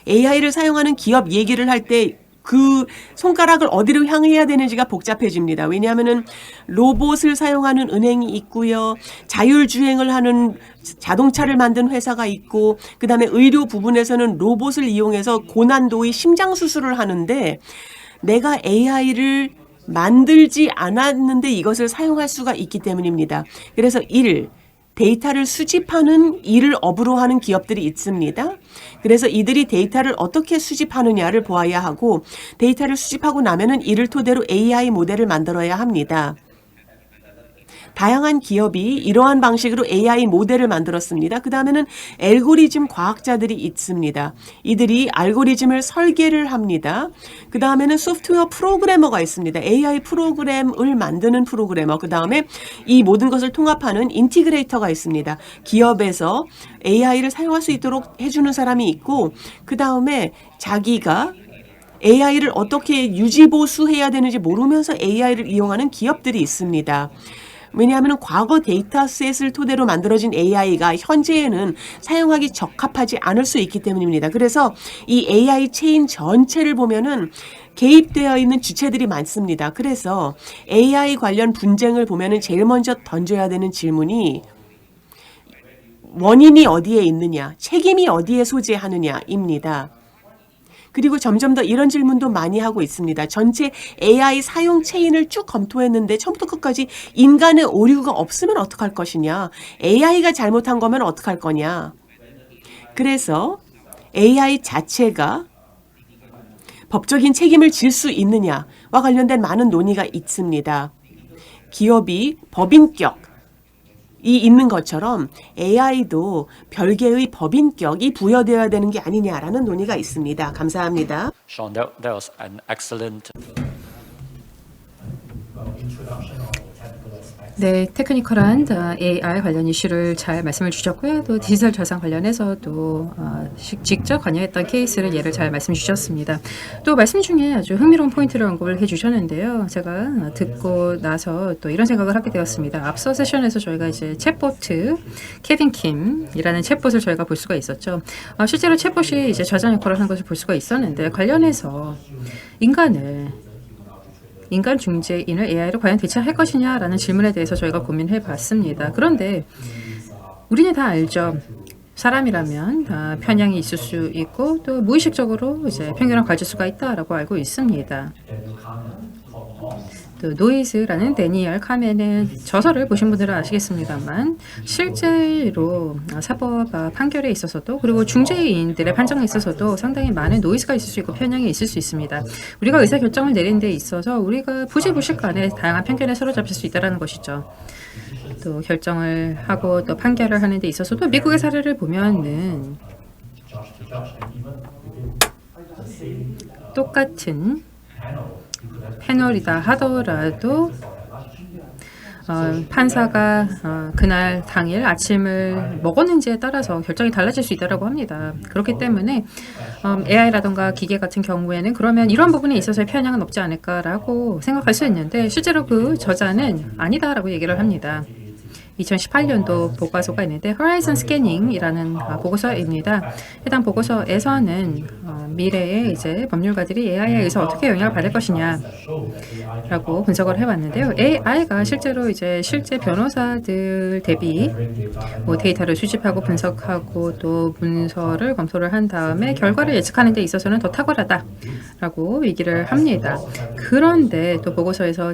AI를 사용하는 기업 얘기를 할 때 그 손가락을 어디로 향해야 되는지가 복잡해집니다. 왜냐하면은 로봇을 사용하는 은행이 있고요. 자율주행을 하는 자동차를 만든 회사가 있고 그다음에 의료 부분에서는 로봇을 이용해서 고난도의 심장 수술을 하는데 내가 AI를 만들지 않았는데 이것을 사용할 수가 있기 때문입니다. 그래서 데이터를 수집하는 일을 업으로 하는 기업들이 있습니다. 그래서 이들이 데이터를 어떻게 수집하느냐를 보아야 하고 데이터를 수집하고 나면은 이를 토대로 AI 모델을 만들어야 합니다. 다양한 기업이 이러한 방식으로 AI 모델을 만들었습니다. 그 다음에는 알고리즘 과학자들이 있습니다. 이들이 알고리즘을 설계를 합니다. 그 다음에는 소프트웨어 프로그래머가 있습니다. AI 프로그램을 만드는 프로그래머. 그 다음에 이 모든 것을 통합하는 인티그레이터가 있습니다. 기업에서 AI를 사용할 수 있도록 해주는 사람이 있고, 그 다음에 자기가 AI를 어떻게 유지보수해야 되는지 모르면서 AI를 이용하는 기업들이 있습니다. 왜냐하면 과거 데이터셋을 토대로 만들어진 AI가 현재에는 사용하기 적합하지 않을 수 있기 때문입니다. 그래서 이 AI 체인 전체를 보면은 개입되어 있는 주체들이 많습니다. 그래서 AI 관련 분쟁을 보면은 제일 먼저 던져야 되는 질문이 원인이 어디에 있느냐, 책임이 어디에 소재하느냐입니다. 그리고 점점 더 이런 질문도 많이 하고 있습니다. 전체 AI 사용 체인을 쭉 검토했는데 처음부터 끝까지 인간의 오류가 없으면 어떡할 것이냐. AI가 잘못한 거면 어떡할 거냐. 그래서 AI 자체가 법적인 책임을 질 수 있느냐와 관련된 많은 논의가 있습니다. 기업이 법인격 이 있는 것처럼 AI도 별개의 법인격이 부여되어야 되는 게 아니냐라는 논의가 있습니다. 감사합니다. Sean, that was an excellent. 네, 테크니컬한 AI 관련 이슈를 잘 말씀을 주셨고요. 또 디지털 자산 관련해서도 직접 관여했던 케이스를 예를 잘 말씀 주셨습니다. 또 말씀 중에 아주 흥미로운 포인트를 언급을 해주셨는데요. 제가 듣고 나서 또 이런 생각을 하게 되었습니다. 앞서 세션에서 저희가 이제 챗보트 케빈 킴이라는 챗봇을 저희가 볼 수가 있었죠. 실제로 챗봇이 이제 저장 역할을 한 것을 볼 수가 있었는데 관련해서 인간 중재인을 AI로 과연 대체할 것이냐라는 질문에 대해서 저희가 고민해 봤습니다. 그런데 우리는 다 알죠. 사람이라면 다 편향이 있을 수 있고 또 무의식적으로 이제 편견을 가질 수가 있다라고 알고 있습니다. 또 노이즈라는 데니얼 카멘의 저서를 보신 분들은 아시겠습니다만 실제로 사법 판결에 있어서도 그리고 중재인들의 판정에 있어서도 상당히 많은 노이즈가 있을 수 있고 편향이 있을 수 있습니다. 우리가 의사결정을 내리는 데 있어서 우리가 부지불식간에 다양한 편견에 사로잡힐 수 있다는 것이죠. 또 결정을 하고 또 판결을 하는 데 있어서도 미국의 사례를 보면은 똑같은 패널이다 하더라도 판사가 그날 당일 아침을 먹었는지에 따라서 결정이 달라질 수 있다고 합니다. 그렇기 때문에 AI라던가 기계 같은 경우에는 그러면 이런 부분에 있어서의 편향은 없지 않을까라고 생각할 수 있는데 실제로 그 저자는 아니다라고 얘기를 합니다. 2018년도 보고서가 있는데 Horizon Scanning이라는 보고서입니다. 해당 보고서에서는 미래의 이제 법률가들이 AI에 의해서 어떻게 영향을 받을 것이냐라고 분석을 해봤는데요. AI가 실제로 이제 실제 변호사들 대비 뭐 데이터를 수집하고 분석하고 또 문서를 검토를 한 다음에 결과를 예측하는 데 있어서는 더 탁월하다라고 얘기를 합니다. 그런데 또 보고서에서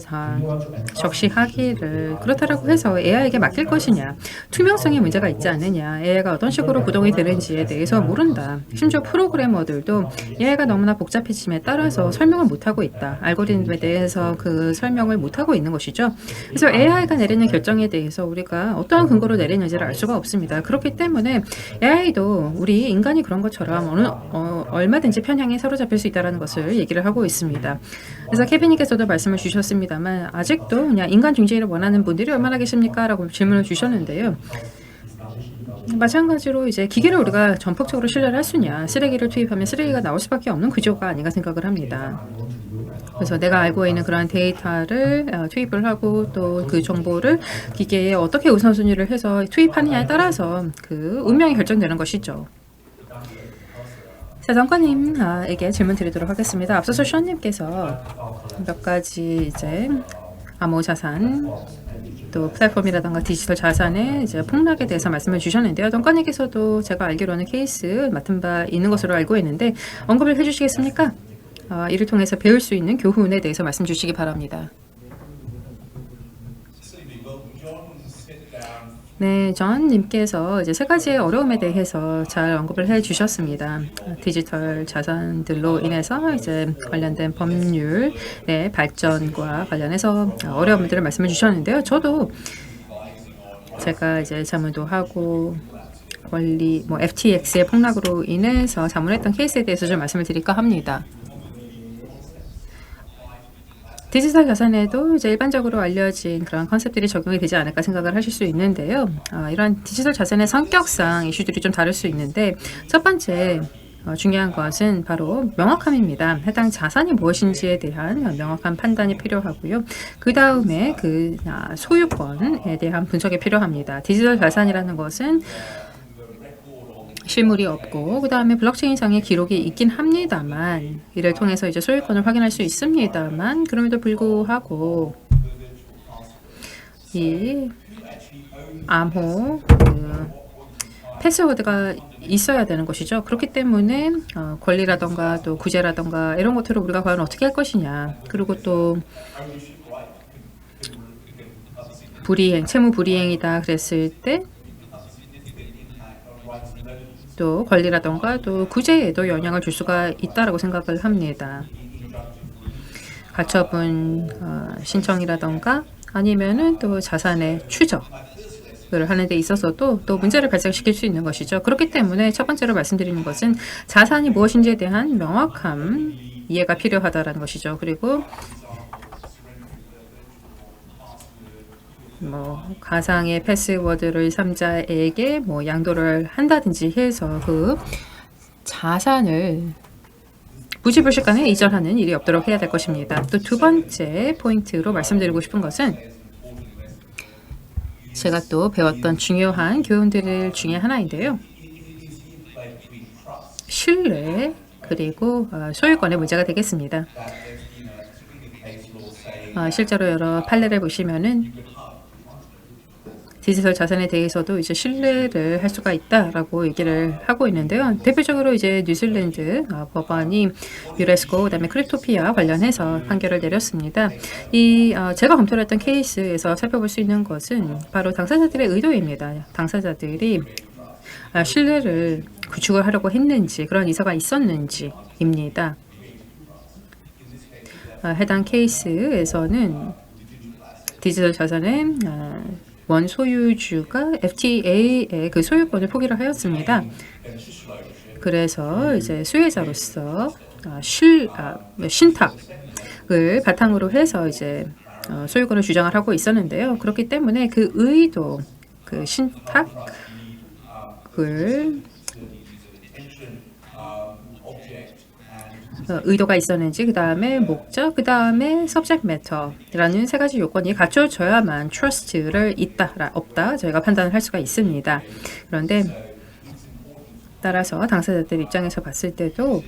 적시하기를 그렇다라고 해서 AI에게 맡길 것이냐, 투명성에 문제가 있지 않느냐, AI가 어떤 식으로 구동이 되는지에 대해서 모른다. 심지어 프로그래머들도 AI가 너무나 복잡해짐에 따라서 설명을 못하고 있다. 알고리즘에 대해서 그 설명을 못하고 있는 것이죠. 그래서 AI가 내리는 결정에 대해서 우리가 어떠한 근거로 내리는지를 알 수가 없습니다. 그렇기 때문에 AI도 우리 인간이 그런 것처럼 얼마든지 편향에 사로잡힐 수 있다는 것을 얘기를 하고 있습니다. 그래서 케빈님께서도 말씀을 주셨습니다만 아직도 그냥 인간 중재를 원하는 분들이 얼마나 계십니까? 라고 질문을 주셨는데요. 마찬가지로 이제 기계를 우리가 전폭적으로 신뢰를 할 수냐, 쓰레기를 투입하면 쓰레기가 나올 수밖에 없는 구조가 아닌가 생각을 합니다. 그래서 내가 알고 있는 그런 데이터를 투입을 하고 또 그 정보를 기계에 어떻게 우선순위를 해서 투입하느냐에 따라서 그 운명이 결정되는 것이죠. 정권님에게 질문 드리도록 하겠습니다. 앞서서 션님께서 몇 가지 이제 암호자산 또 플랫폼이라든가 디지털 자산의 이제 폭락에 대해서 말씀을 주셨는데요. 정권님께서도 제가 알기로는 케이스 맡은 바 있는 것으로 알고 있는데 언급을 해주시겠습니까? 이를 통해서 배울 수 있는 교훈에 대해서 말씀 주시기 바랍니다. 네, 존님께서 이제 세 가지의 어려움에 대해서 잘 언급을 해주셨습니다. 디지털 자산들로 인해서 이제 관련된 법률의 발전과 관련해서 어려움들을 말씀해 주셨는데요. 저도 제가 이제 자문도 하고 권리 뭐 FTX의 폭락으로 인해서 자문했던 케이스에 대해서 좀 말씀을 드릴까 합니다. 디지털 자산에도 이제 일반적으로 알려진 그런 컨셉들이 적용이 되지 않을까 생각을 하실 수 있는데요. 이런 디지털 자산의 성격상 이슈들이 좀 다를 수 있는데 첫 번째 중요한 것은 바로 명확함입니다. 해당 자산이 무엇인지에 대한 명확한 판단이 필요하고요. 그 다음에 그 소유권에 대한 분석이 필요합니다. 디지털 자산이라는 것은 실물이 없고 그 다음에 블록체인상의 기록이 있긴 합니다만 이를 통해서 이제 소유권을 확인할 수 있습니다만 그럼에도 불구하고 이 암호 패스워드가 있어야 되는 것이죠. 그렇기 때문에 권리라던가 또 구제라던가 이런 것들을 우리가 과연 어떻게 할 것이냐, 그리고 또 불이행, 채무 불이행이다 그랬을 때 또 권리라던가 또 구제에도 영향을 줄 수가 있다라고 생각을 합니다. 가처분 신청이라던가 아니면은 또 자산의 추적을 하는 데 있어서도 또 문제를 발생시킬 수 있는 것이죠. 그렇기 때문에 첫 번째로 말씀드리는 것은 자산이 무엇인지에 대한 명확한 이해가 필요하다라는 것이죠. 그리고 뭐 가상의 패스워드를 3자에게 뭐 양도를 한다든지 해서 그 자산을 무지불식간에 이전하는 일이 없도록 해야 될 것입니다. 또 두 번째 포인트로 말씀드리고 싶은 것은 제가 또 배웠던 중요한 교훈들 중에 하나인데요. 신뢰 그리고 소유권의 문제가 되겠습니다. 실제로 여러 판례를 보시면은 디지털 자산에 대해서도 이제 신뢰를 할 수가 있다라고 얘기를 하고 있는데요. 대표적으로 이제 뉴질랜드 법원이 유네스코 그다음에 크립토피아 관련해서 판결을 내렸습니다. 이 제가 검토를 했던 케이스에서 살펴볼 수 있는 것은 바로 당사자들의 의도입니다. 당사자들이 신뢰를 구축을 하려고 했는지 그런 의사가 있었는지입니다. 해당 케이스에서는 디지털 자산의 원 소유주가 FTA의 그 소유권을 포기를 하였습니다. 그래서 이제 수혜자로서 신탁을 바탕으로 해서 이제 소유권을 주장을 하고 있었는데요. 그렇기 때문에 그 의도, 그 신탁을 의도가 있었는지, 그 다음에 목적, 그 다음에 subject matter라는 세 가지 요건이 갖춰져야만 trust를 있다, 없다 저희가 판단을 할 수가 있습니다. 그런데 따라서 당사자들 입장에서 봤을 때도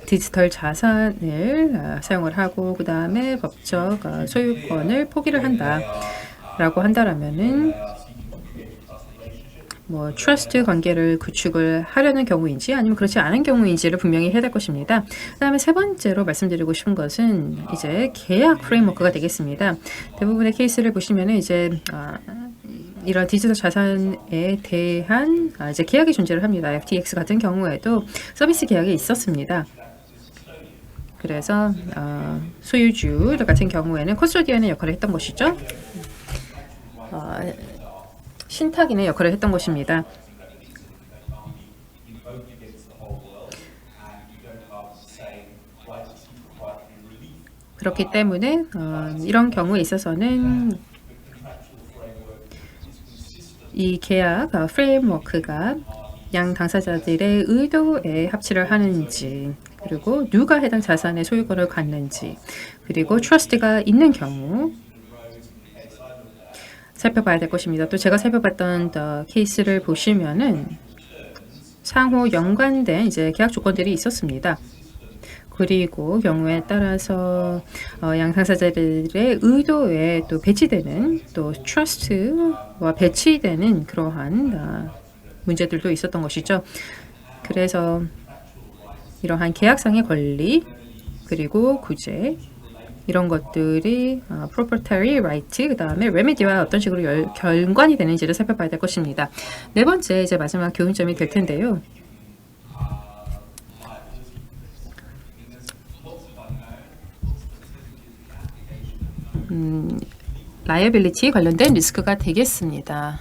디지털 자산을 사용을 하고 그 다음에 법적 소유권을 포기를 한다라고 한다라면은 뭐 트러스트 관계를 구축을 하려는 경우인지 아니면 그렇지 않은 경우인지를 분명히 해야 될 것입니다. 그다음에 세 번째로 말씀드리고 싶은 것은 이제 계약 프레임워크가 되겠습니다. 대부분의 케이스를 보시면은 이제 이런 디지털 자산에 대한 이제 계약이 존재를 합니다. FTX 같은 경우에도 서비스 계약이 있었습니다. 그래서 소유주들 같은 경우에는 커스토디언의 역할을 했던 것이죠. 신탁인의 역할을 했던 것입니다. 그렇기 때문에 이런 경우에 있어서는 이 계약 프레임워크가 양 당사자들의 의도에 합치를 하는지 그리고 누가 해당 자산의 소유권을 갖는지 그리고 트러스트가 있는 경우 살펴봐야 될 것입니다. 또 제가 살펴봤던 케이스를 보시면은 상호 연관된 이제 계약 조건들이 있었습니다. 그리고 경우에 따라서 양 당사자들의 의도에 또 배치되는 또 트러스트와 배치되는 그러한 문제들도 있었던 것이죠. 그래서 이러한 계약상의 권리 그리고 구제 이런 것들이 proprietary right 그 다음에 remedy와 어떤 식으로 연관이 되는지를 살펴봐야 될 것입니다. 네 번째 이제 마지막 교훈점이 될 텐데요. 라이어빌리티 관련된 리스크가 되겠습니다.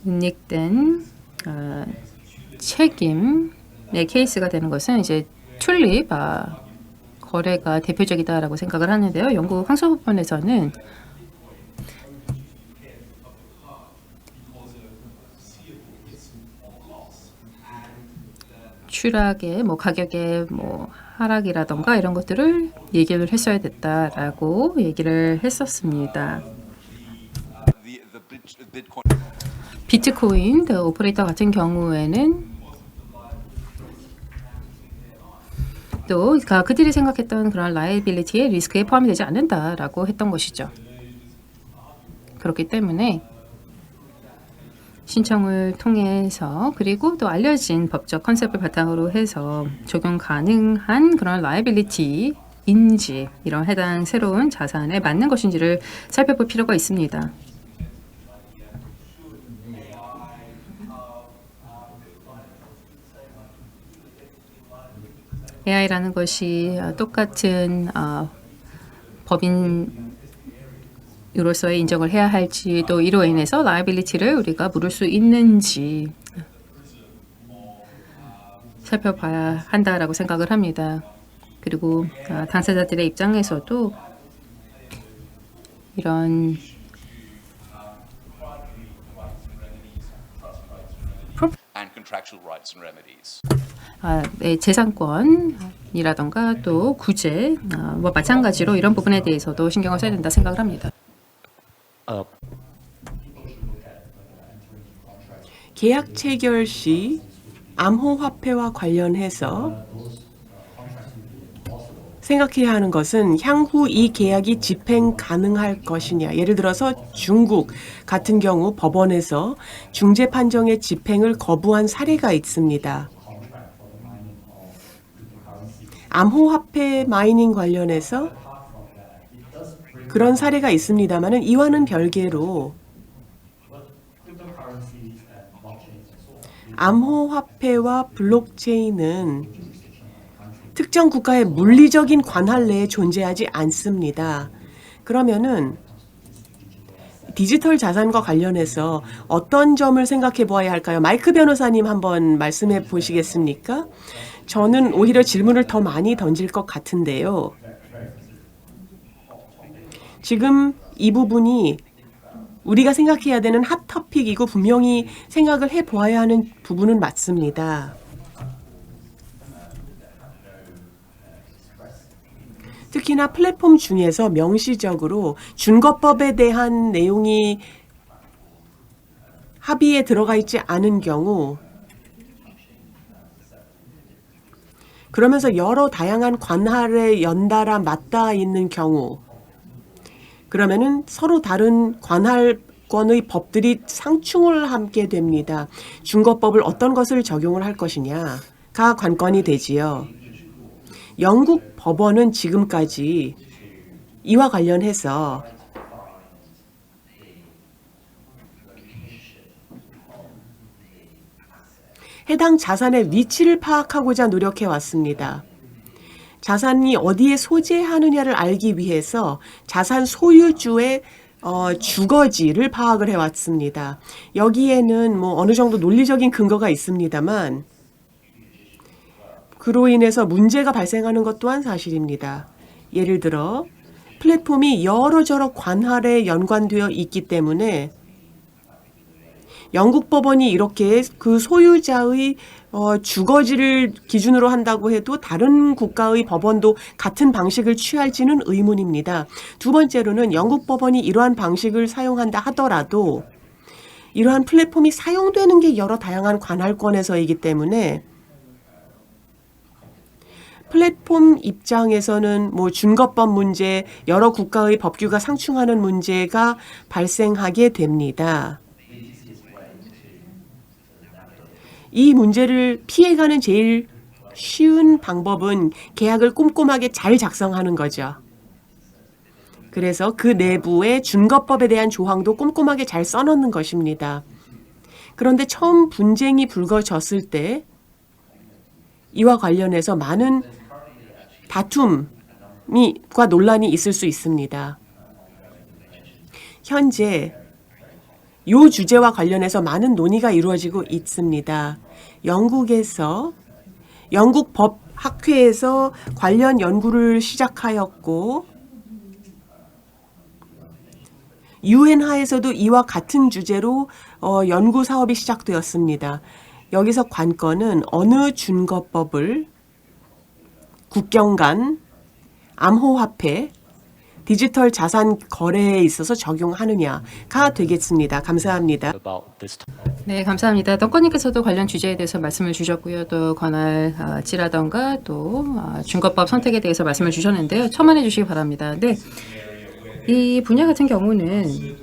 은닉된 책임의 케이스가 되는 것은 이제 튤립 거래가 대표적이다라고 생각을 하는데요. 영국 항소법원에서는 추락의 가격의 하락이라던가 이런 것들을 얘기를 했어야 됐다라고 얘기를 했었습니다. the Bitcoin 비트코인 오퍼레이터 같은 경우에는 또 그들이 생각했던 그런 라이빌리티의 리스크에 포함이 되지 않는다라고 했던 것이죠. 그렇기 때문에 신청을 통해서 그리고 또 알려진 법적 컨셉을 바탕으로 해서 적용 가능한 그런 라이빌리티인지 이런 해당 새로운 자산에 맞는 것인지를 살펴볼 필요가 있습니다. AI라는 것이 똑같은 법인으로서의 인정을 해야 할지 또 이로 인해서 라이빌리티를 우리가 물을 수 있는지 살펴봐야 한다라고 생각을 합니다. 그리고 당사자들의 입장에서도 이런 and contractual rights and remedies. 재산권이라던가 또 구제 마찬가지로 이런 부분에 대해서도 신경을 써야 된다 생각을 합니다. 계약 체결 시 암호화폐와 관련해서 생각해야 하는 것은 향후 이 계약이 집행 가능할 것이냐. 예를 들어서 중국 같은 경우 법원에서 중재 판정의 집행을 거부한 사례가 있습니다. 암호화폐 마이닝 관련해서 그런 사례가 있습니다만은 이와는 별개로 암호화폐와 블록체인은 특정 국가의 물리적인 관할 내에 존재하지 않습니다. 그러면은 디지털 자산과 관련해서 어떤 점을 생각해 보아야 할까요? 마이크 변호사님 한번 말씀해 보시겠습니까? 저는 오히려 질문을 더 많이 던질 것 같은데요. 지금 이 부분이 우리가 생각해야 되는 핫토픽이고 분명히 생각을 해 보아야 하는 부분은 맞습니다. 특히나 플랫폼 중에서 명시적으로 준거법에 대한 내용이 합의에 들어가 있지 않은 경우 그러면서 여러 다양한 관할에 연달아 맞닿아 있는 경우 그러면은 서로 다른 관할권의 법들이 상충을 하게 됩니다. 준거법을 어떤 것을 적용을 할 것이냐가 관건이 되지요. 영국 법원은 지금까지 이와 관련해서 해당 자산의 위치를 파악하고자 노력해 왔습니다. 자산이 어디에 소재하느냐를 알기 위해서 자산 소유주의 주거지를 파악을 해왔습니다. 여기에는 어느 정도 논리적인 근거가 있습니다만 그로 인해서 문제가 발생하는 것 또한 사실입니다. 예를 들어 플랫폼이 여러저러 관할에 연관되어 있기 때문에 영국 법원이 이렇게 그 소유자의 주거지를 기준으로 한다고 해도 다른 국가의 법원도 같은 방식을 취할지는 의문입니다. 두 번째로는 영국 법원이 이러한 방식을 사용한다 하더라도 이러한 플랫폼이 사용되는 게 여러 다양한 관할권에서이기 때문에 플랫폼 입장에서는 준거법 문제, 여러 국가의 법규가 상충하는 문제가 발생하게 됩니다. 이 문제를 피해가는 제일 쉬운 방법은 계약을 꼼꼼하게 잘 작성하는 거죠. 그래서 그 내부에 준거법에 대한 조항도 꼼꼼하게 잘 써놓는 것입니다. 그런데 처음 분쟁이 불거졌을 때 이와 관련해서 많은 다툼 논란이 있을 수 있습니다. 현재 이 주제와 관련해서 많은 논의가 이루어지고 있습니다. 영국 법학회에서 관련 연구를 시작하였고 UN 하에서도 이와 같은 주제로 연구 사업이 시작되었습니다. 여기서 관건은 어느 준거법을 국경 간 암호화폐, 디지털 자산 거래에 있어서 적용하느냐가 되겠습니다. 감사합니다. about this. 네, 감사합니다. 덩컨님께서도 관련 주제에 대해서 말씀을 주셨고요. 또 관할지라던가 또 준거법 선택에 대해서 말씀을 주셨는데요. 첨언해 주시기 바랍니다. 네, 이 분야 같은 경우는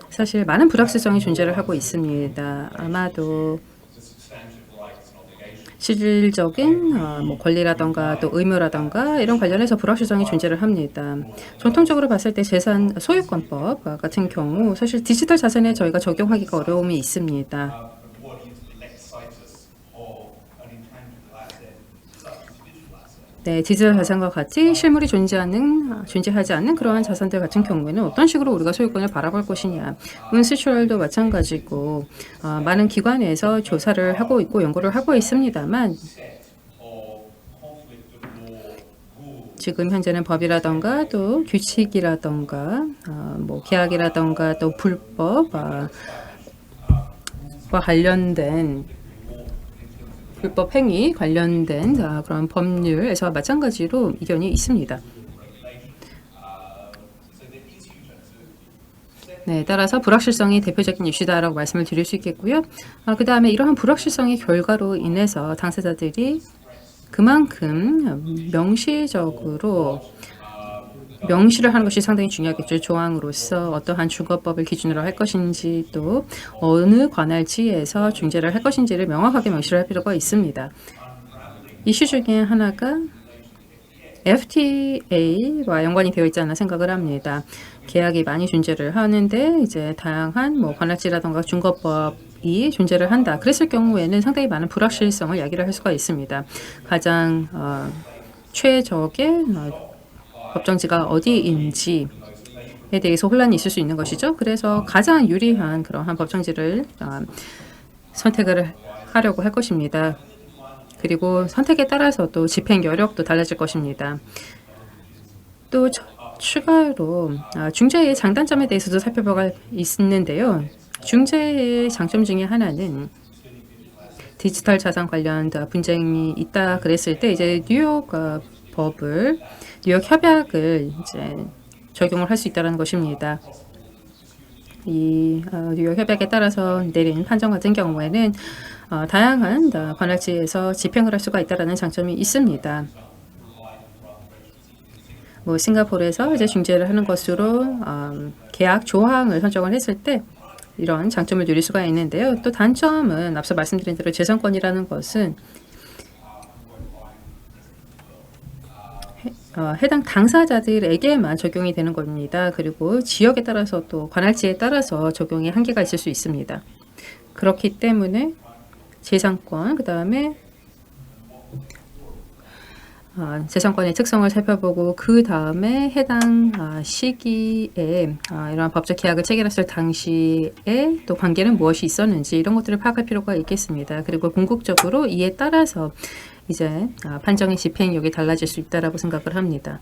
사실 많은 불확실성이 존재를 하고 있습니다. 아마도 실질적인 뭐 권리라던가 또 의무라던가 이런 관련해서 불확실성이 존재를 합니다. 전통적으로 봤을 때 재산 소유권법 같은 경우 사실 디지털 자산에 저희가 적용하기가 어려움이 있습니다. 네, 디지털 자산과 같이 실물이 존재하지 않는 그러한 자산들 같은 경우에는 어떤 식으로 우리가 소유권을 바라볼 것이냐. 운시추럴도 마찬가지고 많은 기관에서 조사를 하고 있고 연구를 하고 있습니다만 지금 현재는 법이라던가 또 규칙이라던가 뭐 계약이라던가 또 불법과 관련된 불법 행위 관련된 그런 법률에서 마찬가지로 이견이 있습니다. 네, 따라서 불확실성이 대표적인 이슈다라고 말씀을 드릴 수 있겠고요. 그 다음에 이러한 불확실성의 결과로 인해서 당사자들이 그만큼 명시적으로 명시를 하는 것이 상당히 중요하겠죠. 조항으로서 어떠한 준거법을 기준으로 할 것인지 또 어느 관할지에서 중재를 할 것인지를 명확하게 명시를 할 필요가 있습니다. 이슈 중에 하나가 FTA와 연관이 되어 있지 않나 생각을 합니다. 계약이 많이 존재를 하는데 이제 다양한 뭐 관할지라던가 준거법이 존재를 한다. 그랬을 경우에는 상당히 많은 불확실성을 야기를 할 수가 있습니다. 가장 최적의 법정지가 어디인지에 대해서 혼란이 있을 수 있는 것이죠. 그래서 가장 유리한 그러한 법정지를 선택을 하려고 할 것입니다. 그리고 선택에 따라서 또 집행 여력도 달라질 것입니다. 또 추가로 중재의 장단점에 대해서도 살펴볼 있는데요. 중재의 장점 중에 하나는 디지털 자산 관련 분쟁이 있다 그랬을 때 이제 뉴욕 협약을 이제 적용을 할 수 있다는 것입니다. 이 뉴욕 협약에 따라서 내린 판정 같은 경우에는 다양한 관할지에서 집행을 할 수가 있다는 장점이 있습니다. 뭐 싱가포르에서 이제 중재를 하는 것으로 계약 조항을 선정을 했을 때 이런 장점을 누릴 수가 있는데요. 또 단점은 앞서 말씀드린 대로 재산권이라는 것은 해당 당사자들에게만 적용이 되는 겁니다. 그리고 지역에 따라서 또 관할지에 따라서 적용의 한계가 있을 수 있습니다. 그렇기 때문에 재산권, 그 다음에 재산권의 특성을 살펴보고 그 다음에 해당 시기에 이러한 법적 계약을 체결했을 당시에 또 관계는 무엇이 있었는지 이런 것들을 파악할 필요가 있겠습니다. 그리고 궁극적으로 이에 따라서 이제 판정의 집행력이 달라질 수 있다라고 생각을 합니다.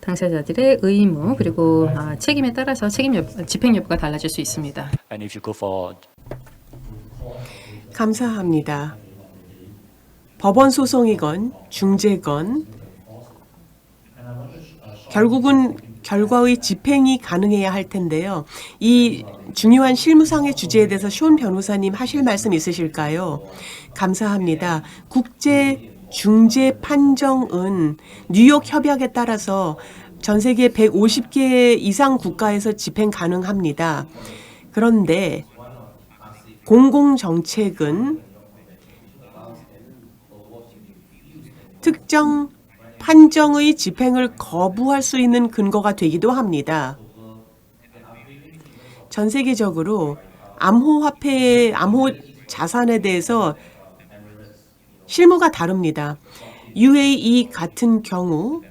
당사자들의 의무 그리고 책임에 따라서 집행 여부가 달라질 수 있습니다. And if you go for 감사합니다. 법원 소송이건 중재건 결국은 결과의 집행이 가능해야 할 텐데요. 이 중요한 실무상의 주제에 대해서 쇼온 변호사님 하실 말씀 있으실까요? 감사합니다. 국제 중재 판정은 뉴욕 협약에 따라서 전 세계 150개 이상 국가에서 집행 가능합니다. 그런데 공공정책은 특정 판정의 집행을 거부할 수 있는 근거가 되기도 합니다. 전 세계적으로 암호 자산에 대해서 실무가 다릅니다. UAE 같은 경우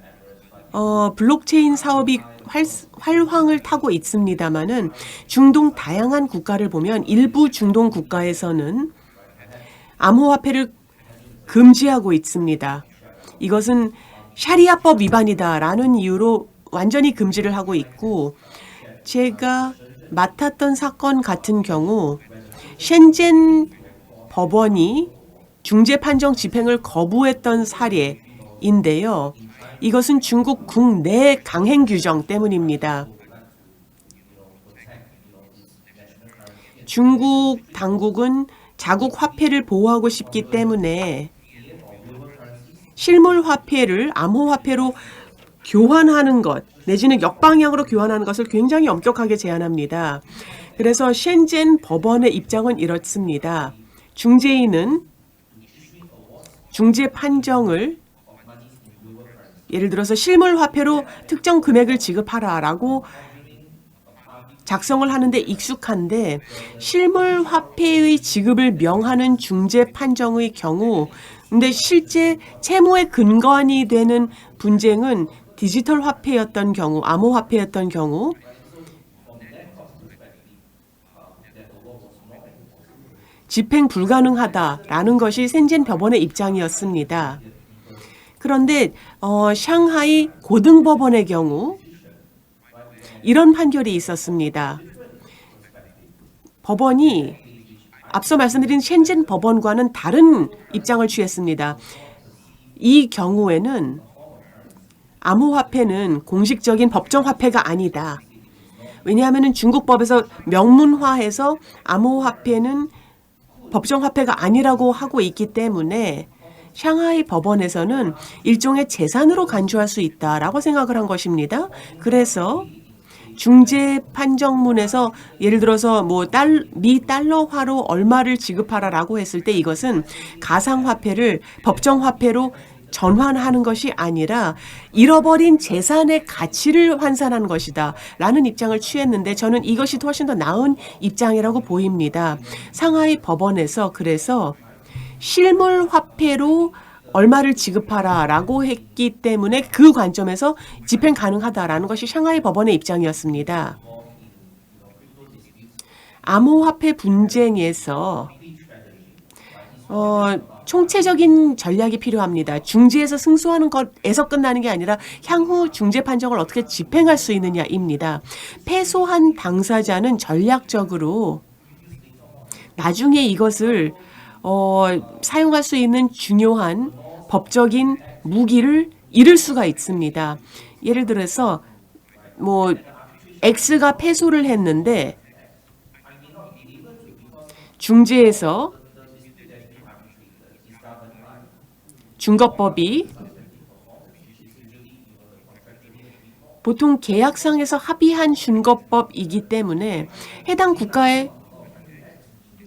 블록체인 사업이 활황을 타고 있습니다마는 중동 다양한 국가를 보면 일부 중동 국가에서는 암호화폐를 금지하고 있습니다. 이것은 샤리아법 위반이다라는 이유로 완전히 금지를 하고 있고, 제가 맡았던 사건 같은 경우 셴젠 법원이 중재 판정 집행을 거부했던 사례인데요. 이것은 중국 국내 강행 규정 때문입니다. 중국 당국은 자국 화폐를 보호하고 싶기 때문에 실물 화폐를 암호화폐로 교환하는 것 내지는 역방향으로 교환하는 것을 굉장히 엄격하게 제한합니다. 그래서 셴젠 법원의 입장은 이렇습니다. 중재인은 중재 판정을 예를 들어서 실물 화폐로 특정 금액을 지급하라라고 작성을 하는데 익숙한데, 실물 화폐의 지급을 명하는 중재 판정의 경우 근데 실제 채무의 근간이 되는 분쟁은 디지털 화폐였던 경우, 암호화폐였던 경우 집행 불가능하다라는 것이 셴젠 법원의 입장이었습니다. 그런데 샹하이 고등법원의 경우 이런 판결이 있었습니다. 법원이 앞서 말씀드린 셴젠 법원과는 다른 입장을 취했습니다. 이 경우에는 암호화폐는 공식적인 법정화폐가 아니다. 왜냐하면 중국법에서 명문화해서 암호화폐는 법정화폐가 아니라고 하고 있기 때문에 샹하이 법원에서는 일종의 재산으로 간주할 수 있다라고 생각을 한 것입니다. 그래서 중재 판정문에서 예를 들어서 미 달러화로 얼마를 지급하라라고 했을 때 이것은 가상화폐를 법정화폐로 전환하는 것이 아니라 잃어버린 재산의 가치를 환산하는 것이다 라는 입장을 취했는데, 저는 이것이 훨씬 더 나은 입장이라고 보입니다. 상하이 법원에서 그래서 실물 화폐로 얼마를 지급하라라고 했기 때문에 그 관점에서 집행 가능하다라는 것이 샹하이 법원의 입장이었습니다. 암호화폐 분쟁에서 총체적인 전략이 필요합니다. 중재에서 승소하는 것에서 끝나는 게 아니라 향후 중재 판정을 어떻게 집행할 수 있느냐입니다. 패소한 당사자는 전략적으로 나중에 이것을 사용할 수 있는 중요한 법적인 무기를 잃을 수가 있습니다. 예를 들어서 X가 패소를 했는데 중재에서 중거법이 보통 계약상에서 합의한 준거법이기 때문에 해당 국가의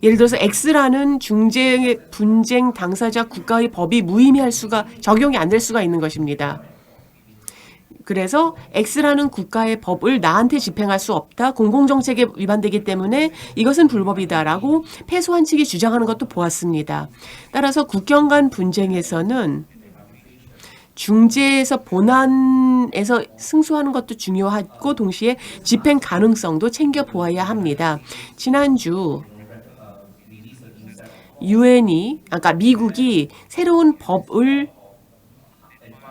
예를 들어서 X라는 중재 분쟁 당사자 국가의 법이 무의미할 수가 적용이 안 될 수가 있는 것입니다. 그래서 X라는 국가의 법을 나한테 집행할 수 없다. 공공정책에 위반되기 때문에 이것은 불법이다라고 패소한 측이 주장하는 것도 보았습니다. 따라서 국경 간 분쟁에서는 중재에서 본안에서 승소하는 것도 중요하고 동시에 집행 가능성도 챙겨보아야 합니다. 지난주 미국이 새로운 법을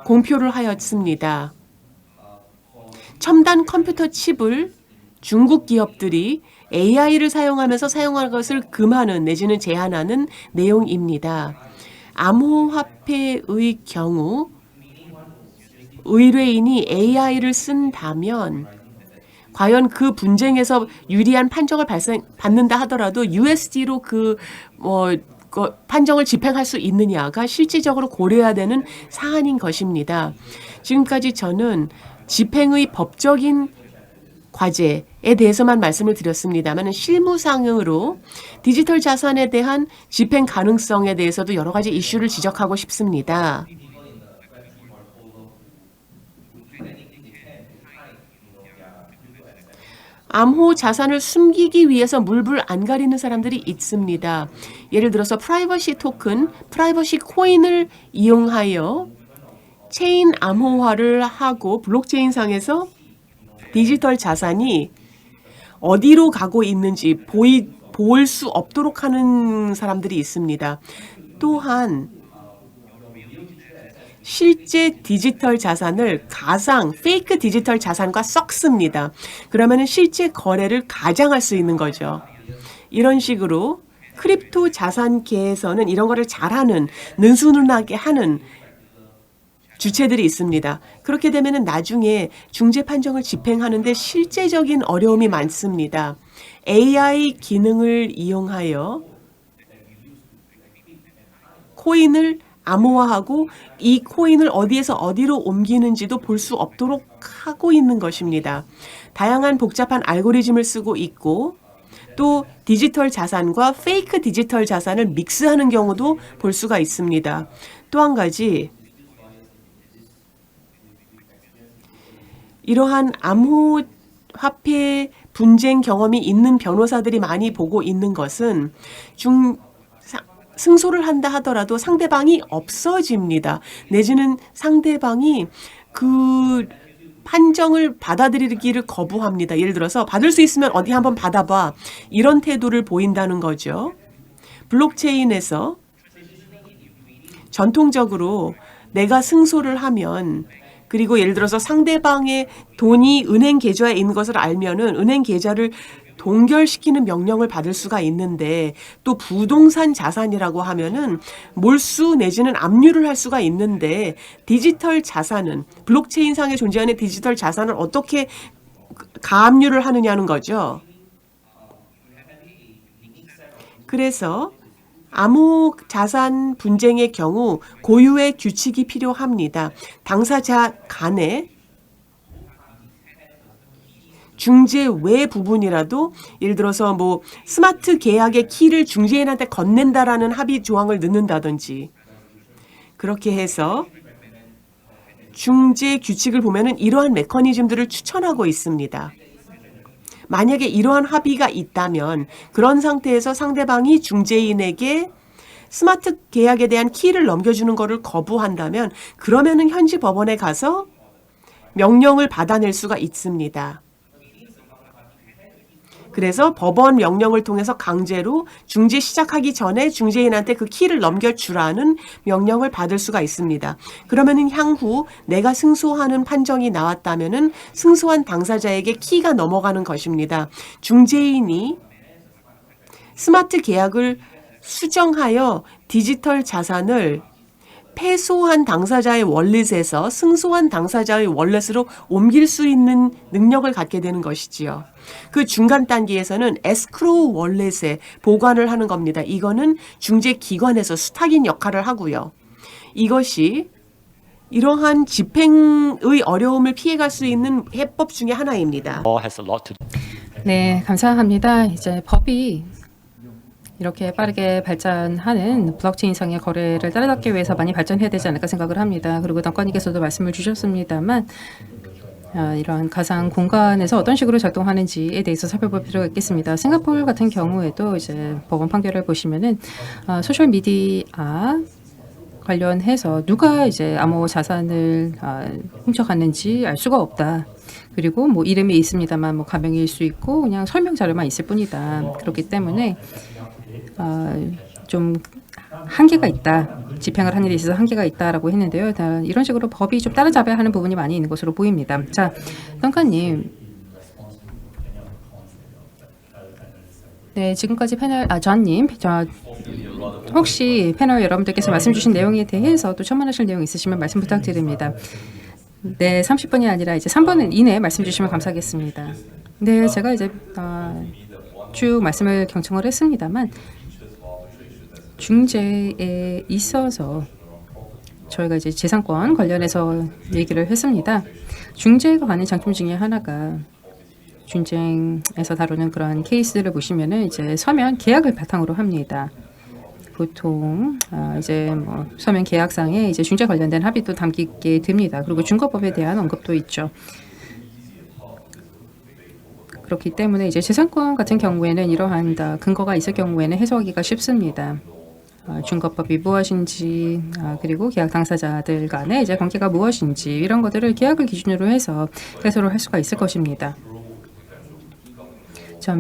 공표를 하였습니다. 첨단 컴퓨터 칩을 중국 기업들이 AI를 사용하면서 사용하는 것을 금하는 내지는 제한하는 내용입니다. 암호화폐의 경우 의뢰인이 AI를 쓴다면 과연 그 분쟁에서 유리한 판정을 받는다 하더라도 USD로 판정을 집행할 수 있느냐가 실질적으로 고려해야 되는 사안인 것입니다. 지금까지 저는 집행의 법적인 과제에 대해서만 말씀을 드렸습니다만 실무상으로 디지털 자산에 대한 집행 가능성에 대해서도 여러 가지 이슈를 지적하고 싶습니다. 암호 자산을 숨기기 위해서 물불 안 가리는 사람들이 있습니다. 예를 들어서 프라이버시 토큰, 프라이버시 코인을 이용하여 체인 암호화를 하고 블록체인 상에서 디지털 자산이 어디로 가고 있는지 볼 수 없도록 하는 사람들이 있습니다. 또한 실제 디지털 자산을 가상, 페이크 디지털 자산과 섞습니다. 그러면 실제 거래를 가장할 수 있는 거죠. 이런 식으로 크립토 자산계에서는 이런 거를 잘하는, 능수능란하게 하는 주체들이 있습니다. 그렇게 되면 나중에 중재 판정을 집행하는데 실제적인 어려움이 많습니다. AI 기능을 이용하여 코인을 암호화하고 이 코인을 어디에서 어디로 옮기는지도 볼 수 없도록 하고 있는 것입니다. 다양한 복잡한 알고리즘을 쓰고 있고 또 디지털 자산과 페이크 디지털 자산을 믹스하는 경우도 볼 수가 있습니다. 또 한 가지, 이러한 암호화폐 분쟁 경험이 있는 변호사들이 많이 보고 있는 것은 승소를 한다 하더라도 상대방이 없어집니다. 내지는 상대방이 그 판정을 받아들이기를 거부합니다. 예를 들어서 받을 수 있으면 어디 한번 받아봐. 이런 태도를 보인다는 거죠. 블록체인에서 전통적으로 내가 승소를 하면 그리고 예를 들어서 상대방의 돈이 은행 계좌에 있는 것을 알면은 은행 계좌를 동결시키는 명령을 받을 수가 있는데 또 부동산 자산이라고 하면은 몰수 내지는 압류를 할 수가 있는데 디지털 자산은 블록체인 상에 존재하는 디지털 자산을 어떻게 가압류를 하느냐는 거죠. 그래서 암호 자산 분쟁의 경우 고유의 규칙이 필요합니다. 당사자 간에 중재 외 부분이라도 예를 들어서 뭐 스마트 계약의 키를 중재인한테 건넨다라는 합의 조항을 넣는다든지 그렇게 해서 중재 규칙을 보면은 이러한 메커니즘들을 추천하고 있습니다. 만약에 이러한 합의가 있다면 그런 상태에서 상대방이 중재인에게 스마트 계약에 대한 키를 넘겨주는 것을 거부한다면 그러면은 현지 법원에 가서 명령을 받아낼 수가 있습니다. 그래서 법원 명령을 통해서 강제로 중재 시작하기 전에 중재인한테 그 키를 넘겨주라는 명령을 받을 수가 있습니다. 그러면은 향후 내가 승소하는 판정이 나왔다면은 승소한 당사자에게 키가 넘어가는 것입니다. 중재인이 스마트 계약을 수정하여 디지털 자산을 패소한 당사자의 월렛에서 승소한 당사자의 월렛으로 옮길 수 있는 능력을 갖게 되는 것이지요. 그 중간 단계에서는 에스크로우 월렛에 보관을 하는 겁니다. 이거는 중재기관에서 수탁인 역할을 하고요. 이것이 이러한 집행의 어려움을 피해갈 수 있는 해법 중에 하나입니다. Law has a lot to do. 네, 감사합니다. 이제 법이 이렇게 빠르게 발전하는 블록체인상의 거래를 따라잡기 위해서 많이 발전해야 되지 않을까 생각을 합니다. 그리고 덩컨님께서도 말씀을 주셨습니다만 이런 가상 공간에서 어떤 식으로 작동하는지에 대해서 살펴볼 필요가 있겠습니다. 싱가포르 같은 경우에도 이제 법원 판결을 보시면은 소셜 미디어 관련해서 누가 이제 암호 자산을 훔쳐갔는지 알 수가 없다. 그리고 뭐 이름이 있습니다만 뭐 가명일 수 있고 그냥 설명 자료만 있을 뿐이다. 그렇기 때문에 좀 한계가 있다. 집행을 하는 데 있어서 한계가 있다라고 했는데요. 이런 식으로 법이 좀 따라잡아야 하는 부분이 많이 있는 것으로 보입니다. 자, 덩컨님. 네, 지금까지 패널, 존님, 혹시 패널 여러분들께서 말씀 주신 내용에 대해서 또 첨언하실 내용 있으시면 말씀 부탁드립니다. 네, 30분이 아니라 이제 3분 이내에 말씀 주시면 감사하겠습니다. 네, 제가 이제 쭉 말씀을 경청을 했습니다만 중재에 있어서 저희가 이제 재산권 관련해서 얘기를 했습니다. 중재가 가는 장점 중에 하나가 중쟁에서 다루는 그런 케이스를 보시면은 이제 서면 계약을 바탕으로 합니다. 보통 이제 뭐 서면 계약상에 이제 중재 관련된 합의도 담기게 됩니다. 그리고 중거법에 대한 언급도 있죠. 그렇기 때문에 이제 재산권 같은 경우에는 이러한 근거가 있을 경우에는 해석하기가 쉽습니다. 준거법이 무엇인지 그리고 계약 당사자들 간의 이제 관계가 무엇인지 이런 것들을 계약을 기준으로 해서 해소를 할 수가 있을 것입니다.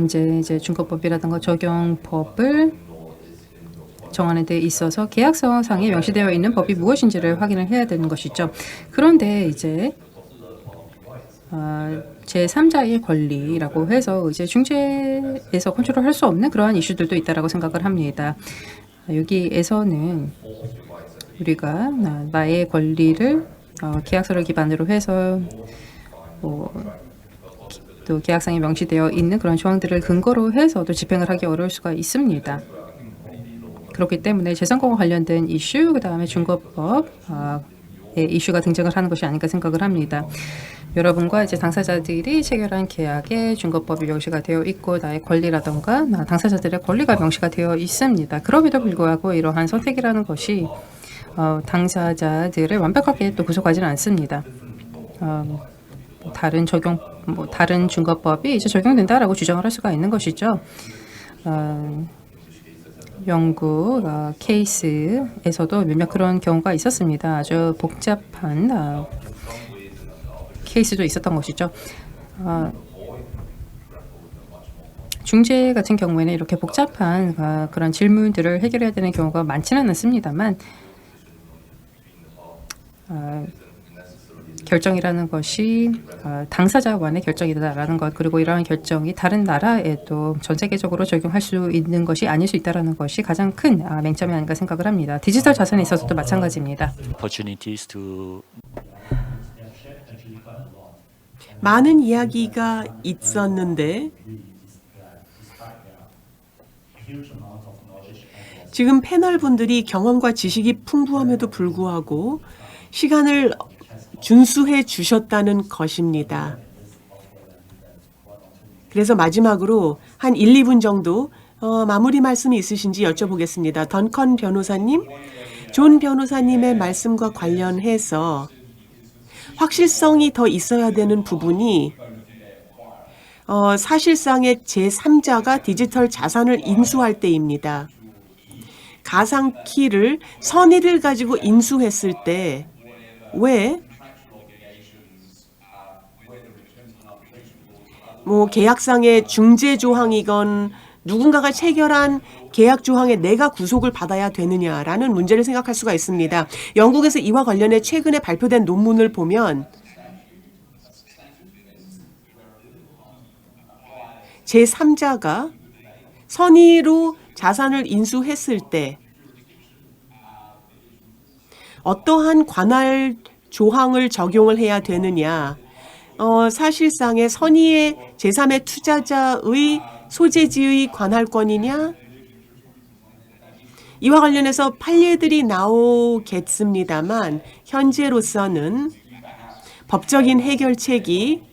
이제 준거법이라든가 적용법을 정하는 데 있어서 계약서상에 명시되어 있는 법이 무엇인지를 확인을 해야 되는 것이죠. 그런데 이제 제3자의 권리라고 해서 이제 중재에서 컨트롤할 수 없는 그러한 이슈들도 있다라고 생각을 합니다. 여기에서는 우리가 나의 권리를 계약서를 기반으로 해서 또 계약상에 명시되어 있는 그런 조항들을 근거로 해서 또 집행을 하기 어려울 수가 있습니다. 그렇기 때문에 재산권과 관련된 이슈, 그 다음에 준거법의 이슈가 등장을 하는 것이 아닌가 생각을 합니다. 여러분과 이제 당사자들이 체결한 계약에 준거법이 명시가 되어 있고 나의 권리라던가 당사자들의 권리가 명시가 되어 있습니다. 그럼에도 불구하고 이러한 선택이라는 것이 당사자들을 완벽하게 또 구속하지는 않습니다. 다른 준거법이 이제 적용된다라고 주장을 할 수가 있는 것이죠. 영국 케이스에서도 몇몇 그런 경우가 있었습니다. 아주 복잡한 케이스도 있었던 것이죠. 중재 같은 경우에는 이렇게 복잡한 그런 질문들을 해결해야 되는 경우가 많지는 않습니다만 결정이라는 것이 당사자 간의 결정이다라는 것, 그리고 이러한 결정이 다른 나라에도 전 세계적으로 적용할 수 있는 것이 아닐 수 있다라는 것이 가장 큰 맹점이 아닌가 생각을 합니다. 디지털 자산에 있어서도 마찬가지입니다. opportunities to 많은 이야기가 있었는데 지금 패널 분들이 경험과 지식이 풍부함에도 불구하고 시간을 준수해 주셨다는 것입니다. 그래서 마지막으로 한 1, 2분 정도 마무리 말씀이 있으신지 여쭤보겠습니다. 던컨 변호사님, 존 변호사님의 말씀과 관련해서 확실성이 더 있어야 되는 부분이 사실상의 제3자가 디지털 자산을 인수할 때입니다. 가상키를 선의를 가지고 인수했을 때 왜 계약상의 중재 조항이건 누군가가 체결한 계약 조항에 내가 구속을 받아야 되느냐라는 문제를 생각할 수가 있습니다. 영국에서 이와 관련해 최근에 발표된 논문을 보면 제3자가 선의로 자산을 인수했을 때 어떠한 관할 조항을 적용을 해야 되느냐, 사실상의 선의의 제3의 투자자의 소재지의 관할권이냐, 이와 관련해서 판례들이 나오겠습니다만 현재로서는 법적인 해결책이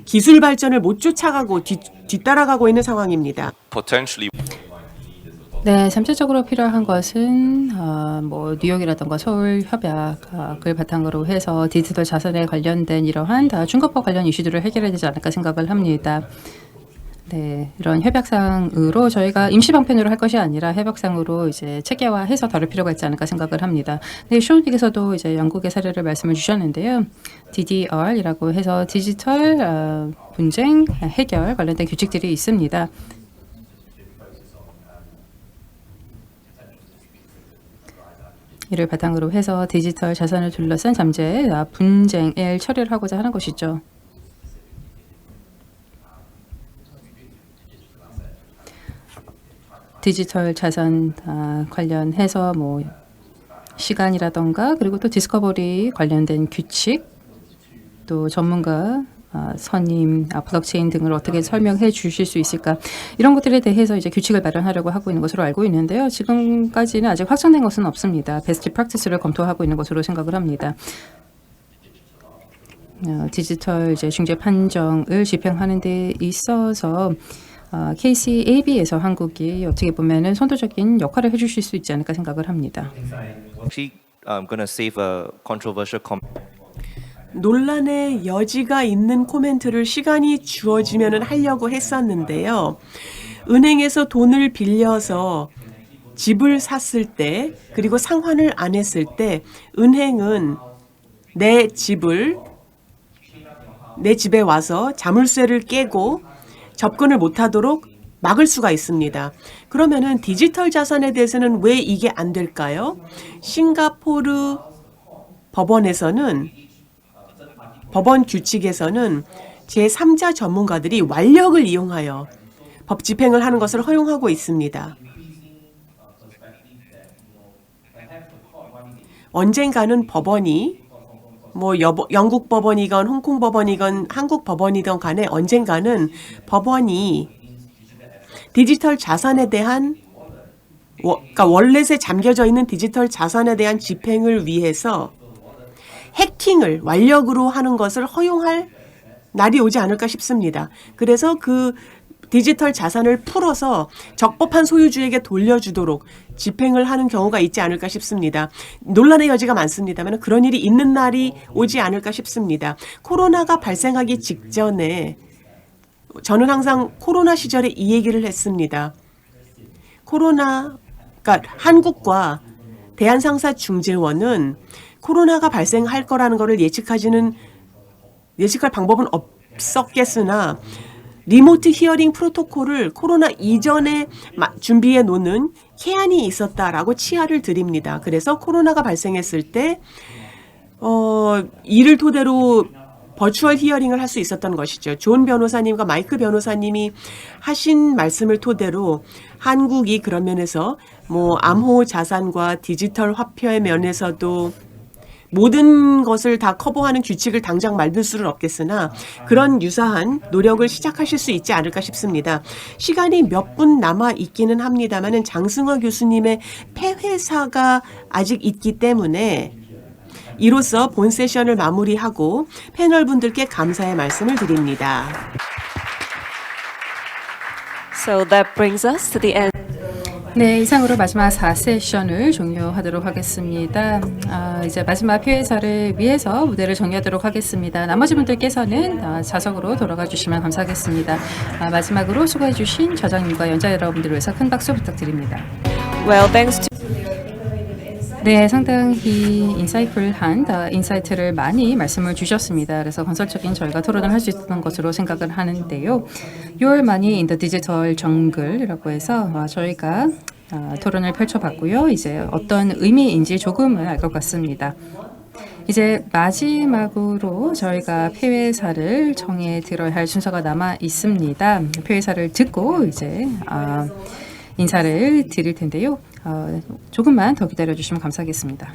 기술 발전을 못 쫓아가고 뒤따라가고 있는 상황입니다. Potentially. 네, 잠재적으로 필요한 것은 뉴욕이라든가 서울 협약을 바탕으로 해서 디지털 자산에 관련된 이러한 준거법 관련 이슈들을 해결해야 되지 않을까 생각을 합니다. 네, 이런 협약상으로 저희가 임시 방편으로 할 것이 아니라 협약상으로 이제 체계화해서 다룰 필요가 있지 않을까 생각을 합니다. 네, 쇼님께서도 이제 영국의 사례를 말씀을 주셨는데요. DDR이라고 해서 디지털 분쟁 해결 관련된 규칙들이 있습니다. 이를 바탕으로 해서 디지털 자산을 둘러싼 잠재 분쟁을 처리를 하고자 하는 것이죠. 디지털 자산 관련해서 시간이라던가 그리고 또 디스커버리 관련된 규칙, 또 전문가 선임, 블록체인 등을 어떻게 설명해 주실 수 있을까, 이런 것들에 대해서 이제 규칙을 마련하려고 하고 있는 것으로 알고 있는데요. 지금까지는 아직 확정된 것은 없습니다. 베스트 프랙티스를 검토하고 있는 것으로 생각을 합니다. 디지털 이제 중재 판정을 집행하는 데 있어서 KCAB에서 한국이 어떻게 보면은 선도적인 역할을 해주실 수 있지 않을까 생각을 합니다. Actually, I'm going to save a controversial comment. 논란의 여지가 있는 코멘트를 시간이 주어지면 하려고 했었는데요. 은행에서 돈을 빌려서 집을 샀을 때 그리고 상환을 안 했을 때 은행은 내 집에 와서 자물쇠를 깨고 접근을 못하도록 막을 수가 있습니다. 그러면은 디지털 자산에 대해서는 왜 이게 안 될까요? 싱가포르 법원에서는 법원 규칙에서는 제3자 전문가들이 완력을 이용하여 법 집행을 하는 것을 허용하고 있습니다. 언젠가는 법원이 영국 법원이건 홍콩 법원이건 한국 법원이든 간에 언젠가는 법원이 디지털 자산에 대한 그러니까 월렛에 잠겨져 있는 디지털 자산에 대한 집행을 위해서 해킹을 완력으로 하는 것을 허용할 날이 오지 않을까 싶습니다. 그래서 그 디지털 자산을 풀어서 적법한 소유주에게 돌려주도록 집행을 하는 경우가 있지 않을까 싶습니다. 논란의 여지가 많습니다만 그런 일이 있는 날이 오지 않을까 싶습니다. 코로나가 발생하기 직전에 저는 항상 코로나 시절에 이 얘기를 했습니다. 그러니까 한국과 대한상사중재원은 코로나가 발생할 거라는 것을 예측할 방법은 없었겠으나 리모트 히어링 프로토콜을 코로나 이전에 준비해 놓는 해안이 있었다라고 치하를 드립니다. 그래서 코로나가 발생했을 때 이를 토대로 버추얼 히어링을 할 수 있었던 것이죠. 존 변호사님과 마이크 변호사님이 하신 말씀을 토대로 한국이 그런 면에서 암호 자산과 디지털 화폐의 면에서도 모든 것을 다 커버하는 규칙을 당장 만들 수는 없겠으나 그런 유사한 노력을 시작하실 수 있지 않을까 싶습니다. 시간이 몇 분 남아 있기는 합니다만은 장승화 교수님의 폐회사가 아직 있기 때문에 이로써 본 세션을 마무리하고 패널분들께 감사의 말씀을 드립니다. So that brings us to the end. 네, 이상으로 마지막 4세션을 종료하도록 하겠습니다. 이제 마지막 폐회사를 위해서 무대를 정리하도록 하겠습니다. 나머지 분들께서는 좌석으로 돌아가 주시면 감사하겠습니다. 마지막으로 수고해 주신 저자님과 연자 여러분들을 위해서 큰 박수 부탁드립니다. Well, thanks to 네, 상당히 인사이트풀한 인사이트를 많이 말씀을 주셨습니다. 그래서 건설적인 저희가 토론을 할 수 있었던 것으로 생각을 하는데요. Your Money in the Digital Jungle이라고 해서 저희가 토론을 펼쳐봤고요. 이제 어떤 의미인지 조금은 알 것 같습니다. 이제 마지막으로 저희가 폐회사를 정해 들어야 할 순서가 남아 있습니다. 폐회사를 듣고 이제 인사를 드릴 텐데요. 조금만 더 기다려 주시면 감사하겠습니다.